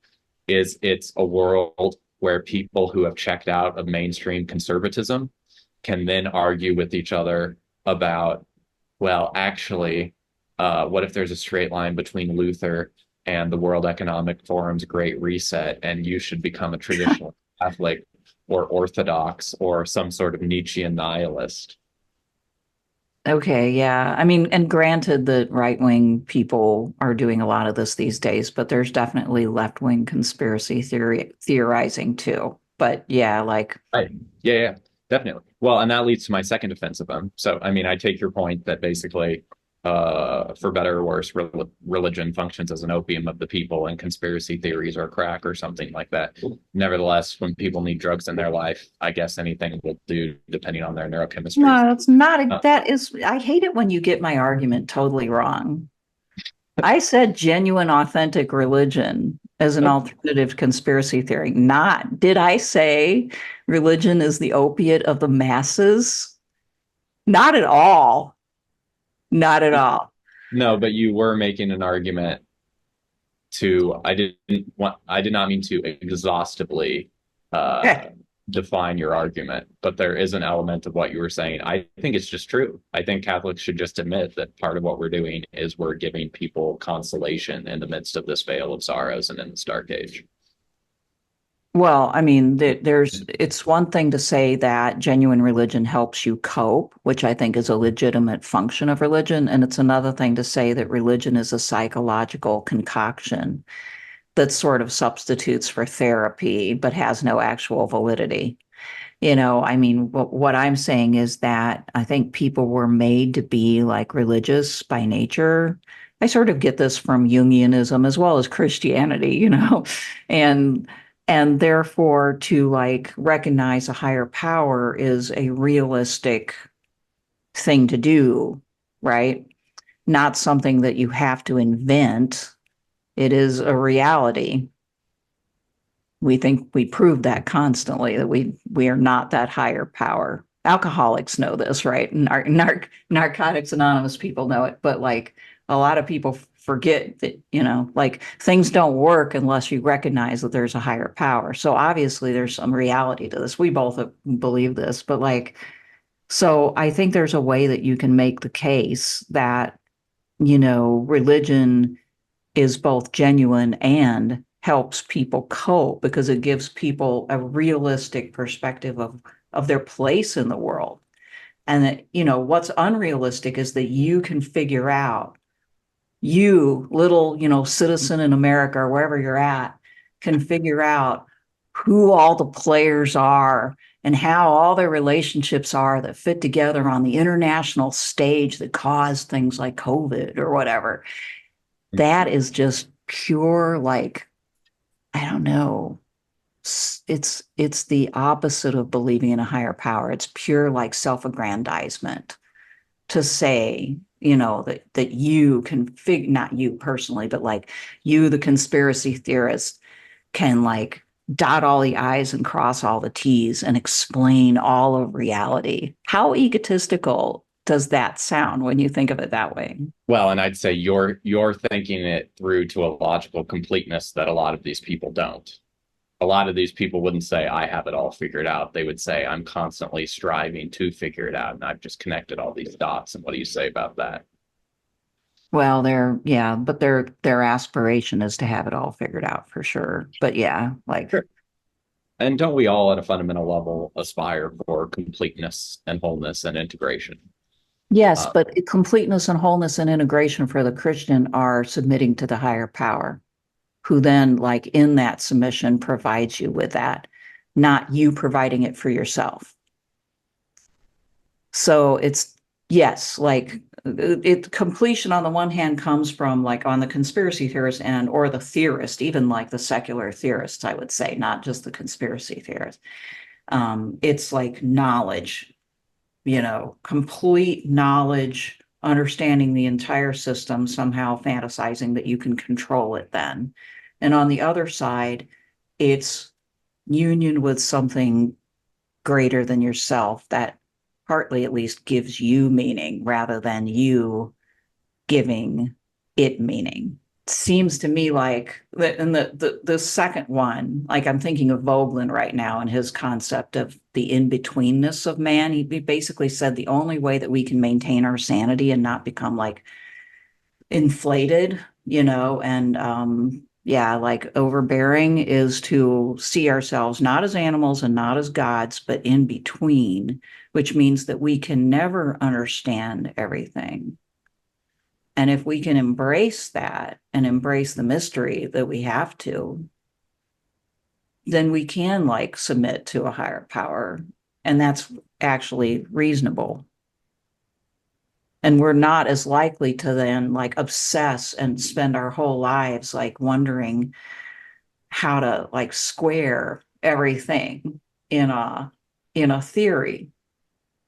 is it's a world where people who have checked out of mainstream conservatism can then argue with each other about, well, actually, what if there's a straight line between Luther and the World Economic Forum's Great Reset, and you should become a traditional Catholic or Orthodox or some sort of Nietzschean nihilist? Okay, yeah. I mean, and granted that right-wing people are doing a lot of this these days, but there's definitely left-wing conspiracy theorizing too. But yeah, like Right. Yeah, definitely. Well, and that leads to my second defense of them. So, I mean, I take your point that basically, for better or worse, religion functions as an opium of the people, and conspiracy theories are crack or something like that. Nevertheless, when people need drugs in their life, I guess anything will do, depending on their neurochemistry. no, it's not. Uh, That is, I hate it when you get my argument totally wrong. I said genuine, authentic religion as an alternative to conspiracy theory. Not, did I say religion is the opiate of the masses? Not at all. Not at all. No, but you were making an argument I did not mean to exhaustively Okay. define your argument, but there is an element of what you were saying. I think it's just true. I think Catholics should just admit that part of what we're doing is we're giving people consolation in the midst of this vale of sorrows and in this dark age. Well, I mean, it's one thing to say that genuine religion helps you cope, which I think is a legitimate function of religion. And it's another thing to say that religion is a psychological concoction that sort of substitutes for therapy, but has no actual validity. I mean, what I'm saying is that I think people were made to be like religious by nature. I sort of get this from Jungianism as well as Christianity, you know, and and therefore to like recognize a higher power is a realistic thing to do, right? Not something that you have to invent. It is a reality. We think we prove that constantly, that we are not that higher power. Alcoholics know this, right? Narcotics Anonymous people know it, but like a lot of people forget that, you know, like things don't work unless you recognize that there's a higher power. So obviously there's some reality to this. We both believe this, but like, so I think there's a way that you can make the case that, you know, religion is both genuine and helps people cope because it gives people a realistic perspective of their place in the world. And that, you know, what's unrealistic is that you can figure out, you little, you know, citizen in America or wherever you're at, can figure out who all the players are and how all their relationships are that fit together on the international stage that caused things like COVID or whatever. That is just pure, like, I don't know. It's the opposite of believing in a higher power. It's pure like self-aggrandizement to say, you know, that you can figure, not you personally, but like you, the conspiracy theorist, can like dot all the I's and cross all the T's and explain all of reality. How egotistical does that sound when you think of it that way? Well, and I'd say you're thinking it through to a logical completeness that a lot of these people don't. A lot of these people wouldn't say, I have it all figured out. They would say, I'm constantly striving to figure it out. And I've just connected all these dots. And what do you say about that? Well, but their aspiration is to have it all figured out for sure. But yeah, like Sure. And don't we all at a fundamental level aspire for completeness and wholeness and integration? yes, but completeness and wholeness and integration for the Christian are submitting to the higher power, who then, like in that submission, provides you with that, not you providing it for yourself. So it's, yes, like it completion on the one hand comes from like on the conspiracy theorist end or the theorist, even like the secular theorists, I would say, not just the conspiracy theorist. It's like knowledge, you know, complete knowledge, understanding the entire system, somehow fantasizing that you can control it then. And on the other side, it's union with something greater than yourself that partly at least gives you meaning rather than you giving it meaning. Seems to me like the second one, like I'm thinking of Vogelin right now and his concept of the in-betweenness of man. He basically said the only way that we can maintain our sanity and not become like inflated, you know, and yeah, like overbearing is to see ourselves not as animals and not as gods, but in between, which means that we can never understand everything. And if we can embrace that and embrace the mystery that we have to, then we can like submit to a higher power. And that's actually reasonable. And we're not as likely to then like obsess and spend our whole lives like wondering how to like square everything in a theory.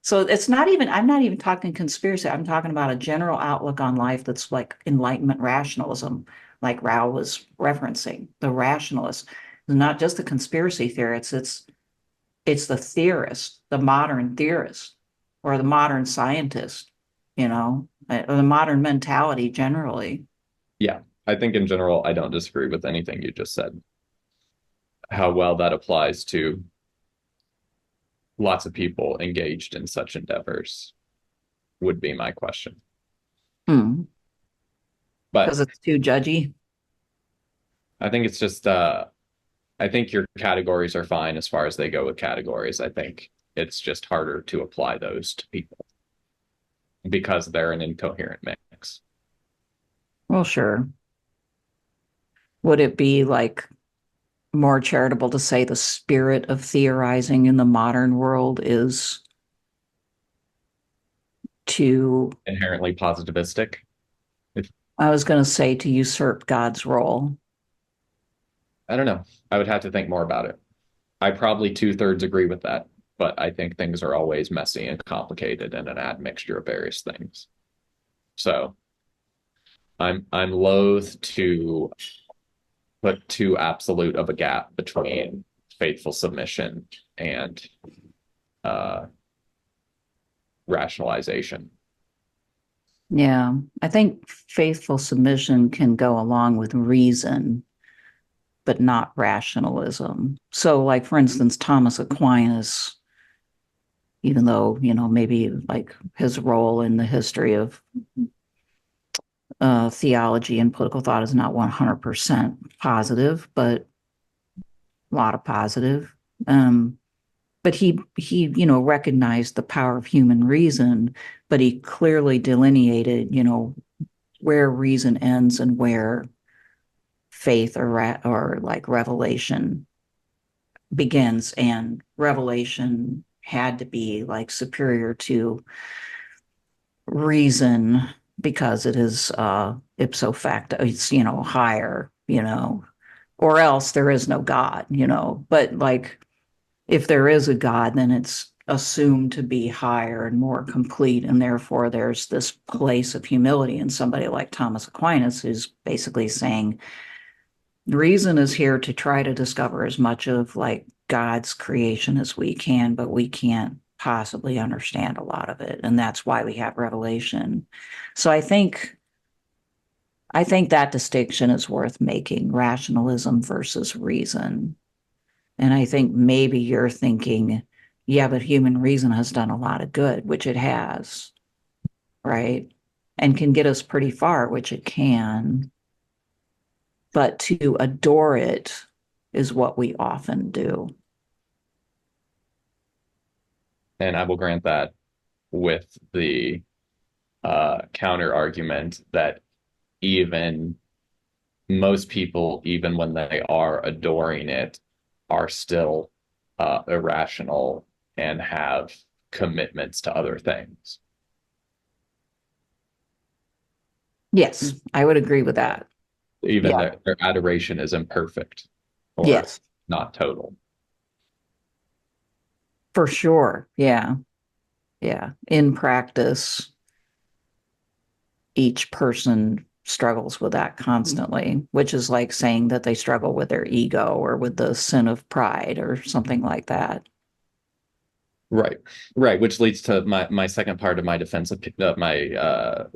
So it's not even, I'm not even talking conspiracy. I'm talking about a general outlook on life that's like Enlightenment rationalism, like Rao was referencing. The rationalist is not just the conspiracy theorist, it's the theorist, the modern theorist, or the modern scientist, you know, or the modern mentality generally. Yeah, I think in general, I don't disagree with anything you just said. How well that applies to lots of people engaged in such endeavors would be my question. Because But it's too judgy. I think it's just, I think your categories are fine as far as they go with categories. I think it's just harder to apply those to people because they're an incoherent mix. Well, sure. Would it be like more charitable to say the spirit of theorizing in the modern world is to Inherently positivistic. I was going to say to usurp God's role. I don't know. I would have to think more about it. I probably 2/3 agree with that, but I think things are always messy and complicated and an admixture of various things. So I'm loath to put too absolute of a gap between faithful submission and rationalization. Yeah, I think faithful submission can go along with reason, but not rationalism. So, like, for instance, Thomas Aquinas, even though, maybe like his role in the history of theology and political thought is not 100% positive, but a lot of positive. But he recognized the power of human reason, but he clearly delineated, where reason ends and where faith or like revelation begins, and revelation had to be like superior to reason because it is ipso facto, it's higher, or else there is no God, but like if there is a God, then it's assumed to be higher and more complete, and therefore there's this place of humility in somebody like Thomas Aquinas, who's basically saying reason is here to try to discover as much of like God's creation as we can, but we can't possibly understand a lot of it, and that's why we have revelation. So I think that distinction is worth making: rationalism versus reason. And I think maybe you're thinking, yeah, but human reason has done a lot of good, which it has, right? And can get us pretty far, which it can. But to adore it is what we often do. And I will grant that, with the counter argument that even most people, even when they are adoring it, are still irrational and have commitments to other things. Yes, I would agree with that. Even Yeah. their adoration is imperfect or Yes, not total. for sure. Yeah. Yeah. In practice, each person struggles with that constantly, which is like saying that they struggle with their ego or with the sin of pride or something like that. Right. Which leads to my second part of my defense of my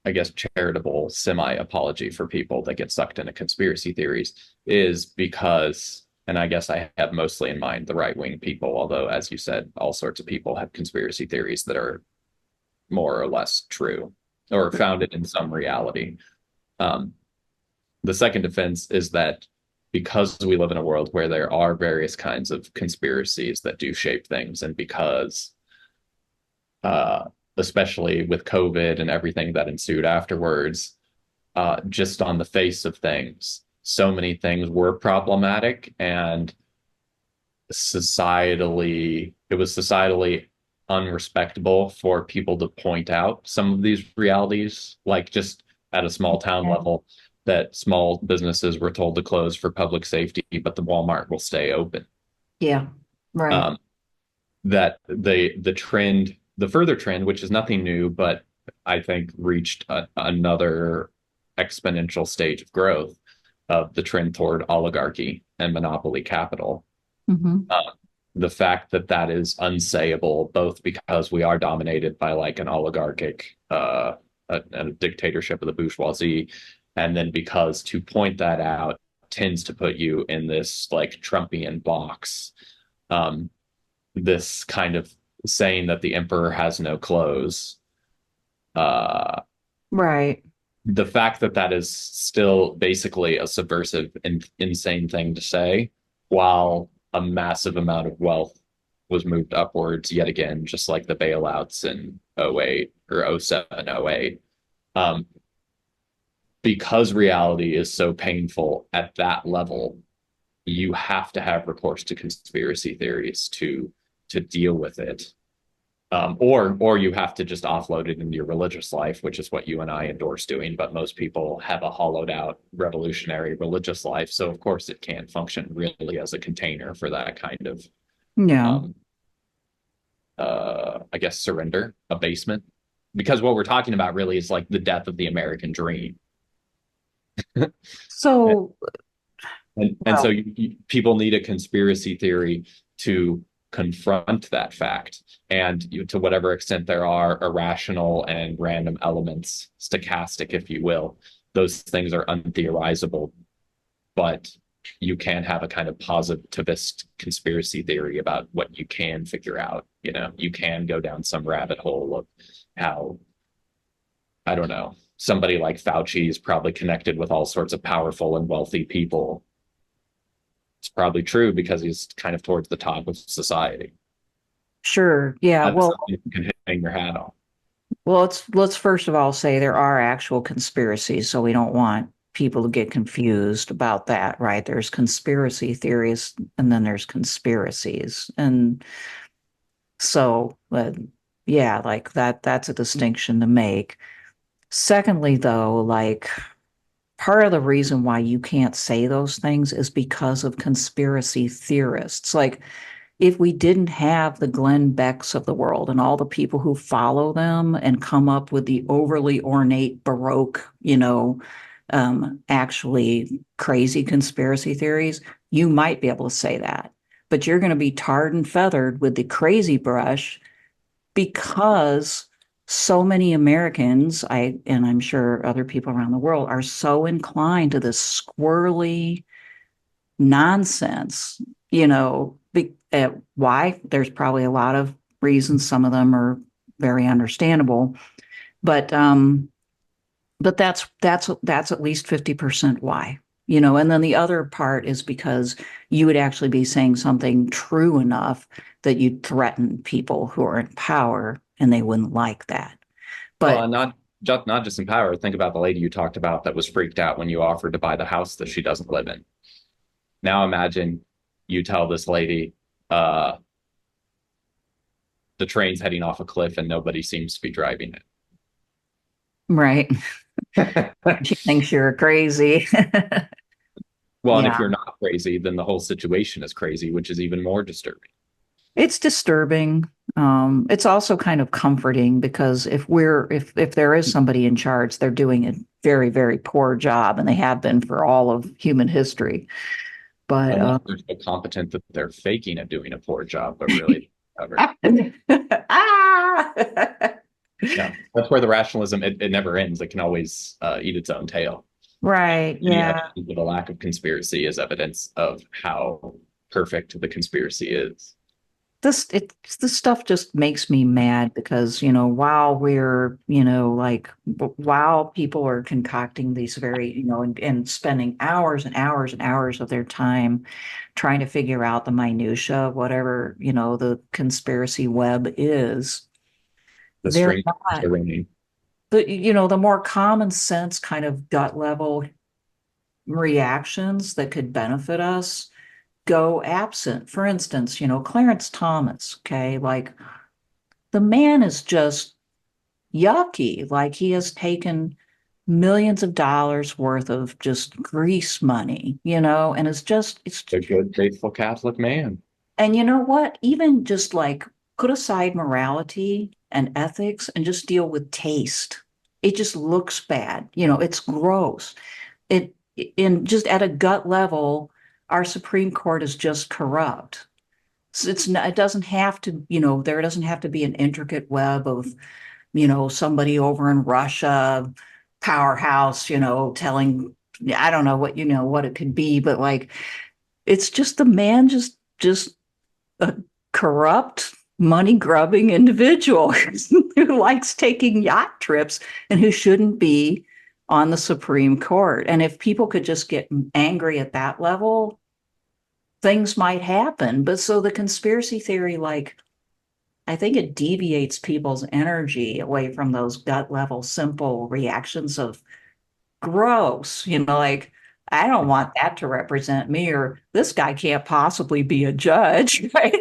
I guess charitable semi-apology for people that get sucked into conspiracy theories, is because, and I guess I have mostly in mind the right-wing people, although, as you said, all sorts of people have conspiracy theories that are more or less true or founded in some reality. The second defense is that because we live in a world where there are various kinds of conspiracies that do shape things, and because especially with COVID and everything that ensued afterwards, just on the face of things, so many things were problematic, and it was societally unrespectable for people to point out some of these realities, like just at a small town level, that small businesses were told to close for public safety, but the Walmart will stay open. Yeah, right. That the further trend, which is nothing new, but I think reached another exponential stage of growth, of the trend toward oligarchy and monopoly capital. Mhm. The fact that is unsayable, both because we are dominated by like an oligarchic, a dictatorship of the bourgeoisie, and then because to point that out tends to put you in this like Trumpian box. This kind of saying that the emperor has no clothes. Right. The fact that is still basically a subversive and insane thing to say, while a massive amount of wealth was moved upwards yet again, just like the bailouts in 08 or 07, 08. Because reality is so painful at that level, you have to have recourse to conspiracy theories to deal with it. Or you have to just offload it into your religious life, which is what you and I endorse doing. But most people have a hollowed out revolutionary religious life, so of course it can't function really as a container for that kind of, Yeah. um, I guess, surrender, abasement. Because what we're talking about really is like the death of the American dream. So, And so people need a conspiracy theory to confront that fact. And to whatever extent there are irrational and random elements, stochastic, if you will, those things are untheorizable. But you can have a kind of positivist conspiracy theory about what you can figure out. You know, you can go down some rabbit hole of how, I don't know, somebody like Fauci is probably connected with all sorts of powerful and wealthy people. It's probably true because he's kind of towards the top of society. sure. Yeah. That's Well, something you can hang your hat on. well, let's first of all say there are actual conspiracies, so we don't want people to get confused about that, right? There's conspiracy theories and then there's conspiracies. And so, yeah, like that's a distinction to make. Secondly, though, like part of the reason why you can't say those things is because of conspiracy theorists. Like if we didn't have the Glenn Becks of the world and all the people who follow them and come up with the overly ornate Baroque, actually crazy conspiracy theories, you might be able to say that. But you're going to be tarred and feathered with the crazy brush because so many Americans, and I'm sure other people around the world, are so inclined to this squirrely nonsense, why? There's probably a lot of reasons. Some of them are very understandable, but that's at least 50% why. And then the other part is because you would actually be saying something true enough that you'd threaten people who are in power and they wouldn't like that. Well, But and not just in power. Think about the lady you talked about that was freaked out when you offered to buy the house that she doesn't live in. Now imagine you tell this lady, the train's heading off a cliff and nobody seems to be driving right, it. she thinks you're crazy. Well, and if Yeah. you're not crazy, then the whole situation is crazy, which is even more disturbing. It's disturbing. It's also kind of comforting because if there is somebody in charge, they're doing a very, very poor job, and they have been for all of human history. But Unless they're so competent that they're faking at doing a poor job, but really, ever. ah, Yeah, that's where the rationalism it never ends. It can always eat its own tail. right, Any yeah. evidence of a lack of conspiracy is evidence of how perfect the conspiracy is. This stuff just makes me mad because while we're like while people are concocting these very and spending hours and hours and hours of their time trying to figure out the minutia of whatever the conspiracy web is, The they're strings not are ringing. the more common sense kind of gut level reactions that could benefit us go absent. For instance, Clarence Thomas, okay, like the man is just yucky. Like he has taken millions of dollars worth of just grease money, and it's A good, faithful Catholic man. and you know what? Even just like put aside morality and ethics and just deal with taste. It just looks bad. It's gross. It in just at a gut level, our Supreme Court is just corrupt. So it's not, it doesn't have to, there doesn't have to be an intricate web of, somebody over in Russia, powerhouse, telling, I don't know what it could be, but like, it's just the man, just a corrupt, money grubbing individual who likes taking yacht trips and who shouldn't be on the Supreme Court. And if people could just get angry at that level, things might happen. But so the conspiracy theory, like, I think it deviates people's energy away from those gut level, simple reactions of gross, like, I don't want that to represent me, or this guy can't possibly be a judge, right?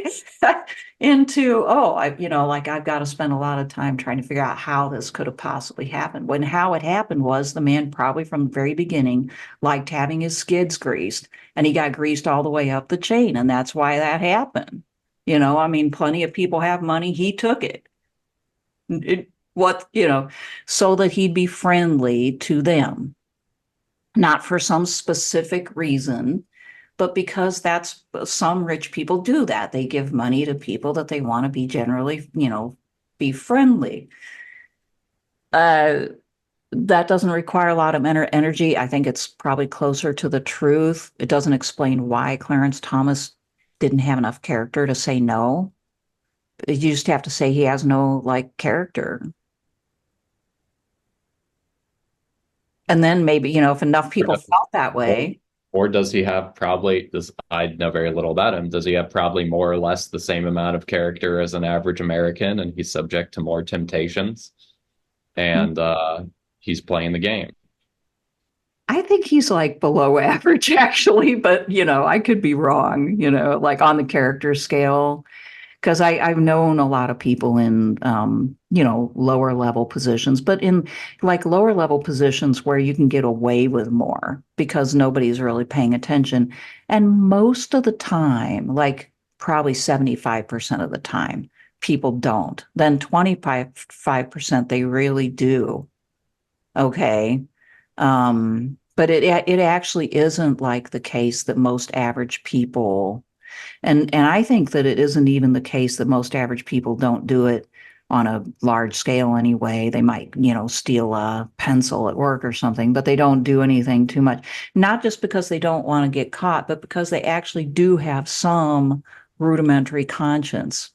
Into, oh, like I've got to spend a lot of time trying to figure out how this could have possibly happened. When how it happened was the man probably from the very beginning liked having his skids greased, and he got greased all the way up the chain, and that's why that happened. I mean, plenty of people have money. He took it. So that he'd be friendly to them, not for some specific reason, but because that's some rich people do that. They give money to people that they want to be generally, be friendly. That doesn't require a lot of energy. I think it's probably closer to the truth. It doesn't explain why Clarence Thomas didn't have enough character to say no. You just have to say he has no character. And then maybe, if enough people felt that way. Or does he have I know very little about him. Does he have probably more or less the same amount of character as an average American, and he's subject to more temptations? And he's playing the game. I think he's below average, actually, but I could be wrong, on the character scale. Because I've known a lot of people in, lower level positions, but in lower level positions where you can get away with more because nobody's really paying attention. And most of the time, probably 75% of the time, people don't. Then 25% they really do. Okay. But it actually isn't the case that most average people. And I think that it isn't even the case that most average people don't do it on a large scale anyway. They might, steal a pencil at work or something, but they don't do anything too much. Not just because they don't want to get caught, but because they actually do have some rudimentary conscience.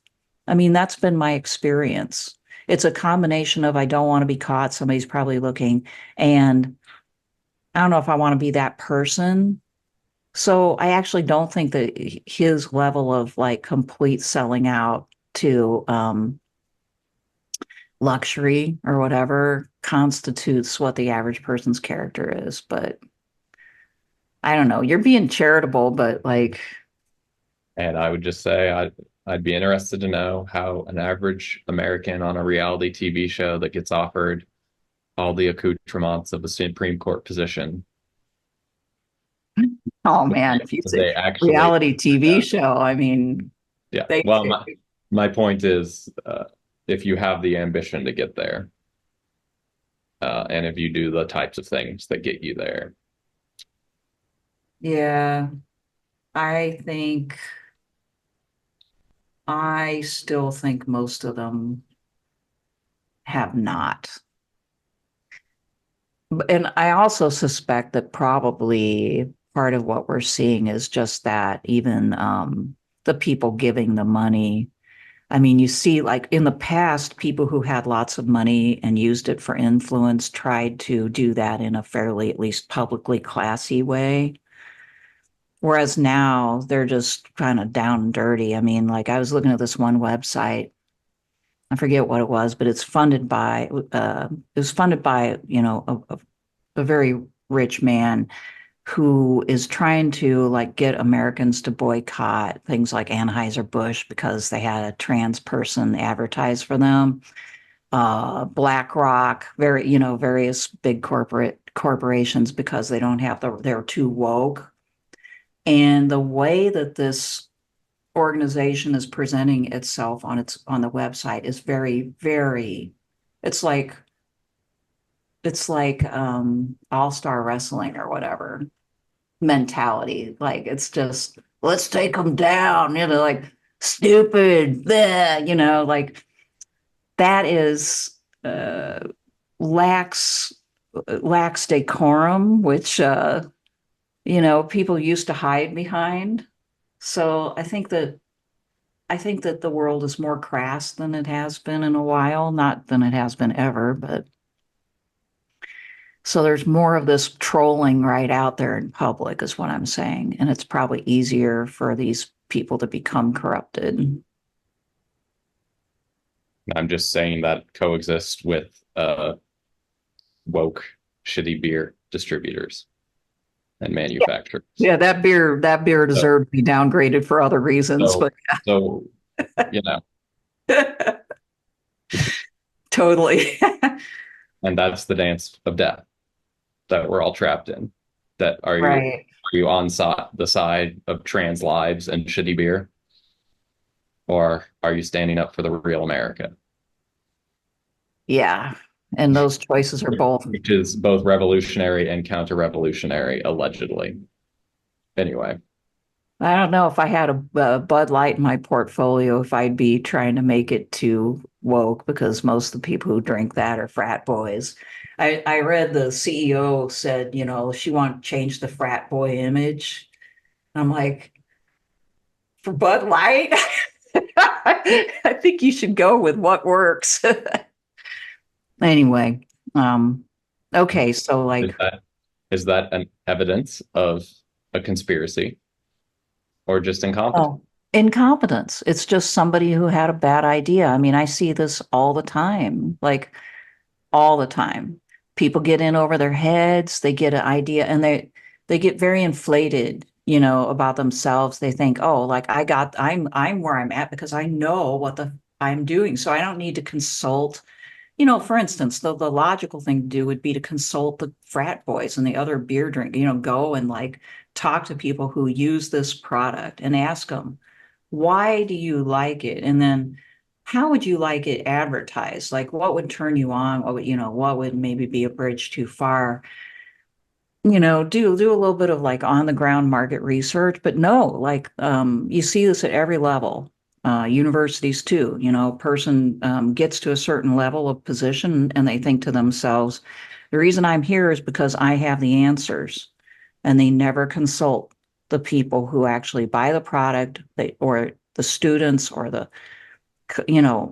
I mean, that's been my experience. It's a combination of I don't want to be caught, somebody's probably looking, and I don't know if I want to be that person. So I actually don't think that his level of complete selling out to luxury or whatever constitutes what the average person's character is. But I don't know. You're being charitable, but And I would just say I'd be interested to know how an average American on a reality TV show that gets offered all the accoutrements of a Supreme Court position. oh man, if you say actually reality TV show, I mean, yeah. Well, my point is, if you have the ambition to get there, and if you do the types of things that get you there. Yeah, I still think most of them have not. And I also suspect that probably part of what we're seeing is just that even the people giving the money. I mean, you see, in the past, people who had lots of money and used it for influence tried to do that in a fairly, at least publicly classy way. Whereas now they're just kind of down and dirty. I mean, I was looking at this one website. I forget what it was, but it's funded by, a very rich man who is trying to get Americans to boycott things like Anheuser-Busch because they had a trans person advertise for them. BlackRock, various big corporations because they don't have they're too woke. And the way that this organization is presenting itself on the website is very, very, it's like all-star wrestling or whatever mentality. It's just, let's take them down, stupid, bleh, that is lacks decorum, which people used to hide behind. So I think that the world is more crass than it has been in a while, not than it has been ever, but so there's more of this trolling right out there in public is what I'm saying. And it's probably easier for these people to become corrupted. I'm just saying that coexist with woke shitty beer distributors. and manufacturers. Yeah, that beer deserved to be downgraded for other reasons, So, but so you know, totally. and that's the dance of death that we're all trapped in. That Right. are you on the side of trans lives and shitty beer, or are you standing up for the real America, Yeah. And those choices are both. which is both revolutionary and counter-revolutionary, allegedly. Anyway, I don't know if I had a Bud Light in my portfolio, if I'd be trying to make it too woke, because most of the people who drink that are frat boys. I read the CEO said, she wanted to change the frat boy image. I'm like, for Bud Light, I think you should go with what works. Anyway, okay, so like, is that an evidence of a conspiracy or just incompetence? oh, incompetence. It's just somebody who had a bad idea. I mean, I see this all the time, like all the time. People get in over their heads, they get an idea, and they get very inflated, about themselves. They think, oh, like I'm where I'm at because I know what I'm doing. So I don't need to consult. For instance, the logical thing to do would be to consult the frat boys and the other beer drink, go and like talk to people who use this product and ask them, why do you like it? And then how would you like it advertised? Like what would turn you on? What would maybe be a bridge too far? Do a little bit of like on the ground market research, but no, like you see this at every level. Universities too, person gets to a certain level of position and they think to themselves, the reason I'm here is because I have the answers, and they never consult the people who actually buy the product, or the students, or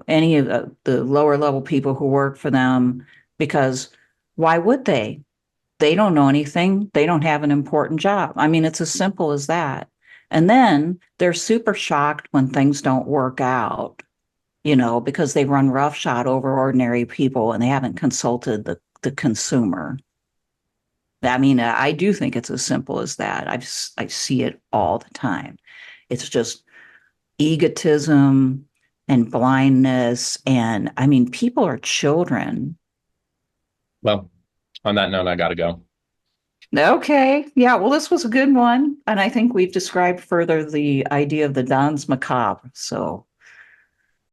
any of the lower level people who work for them, because why would they? They don't know anything. They don't have an important job. I mean, it's as simple as that. And then they're super shocked when things don't work out, because they run roughshod over ordinary people and they haven't consulted the consumer. I mean, I do think it's as simple as that. I see it all the time. It's just egotism and blindness. And I mean, people are children. Well, on that note, I got to go. Okay. Yeah. Well, this was a good one. And I think we've described further the idea of the Danse Macabre. So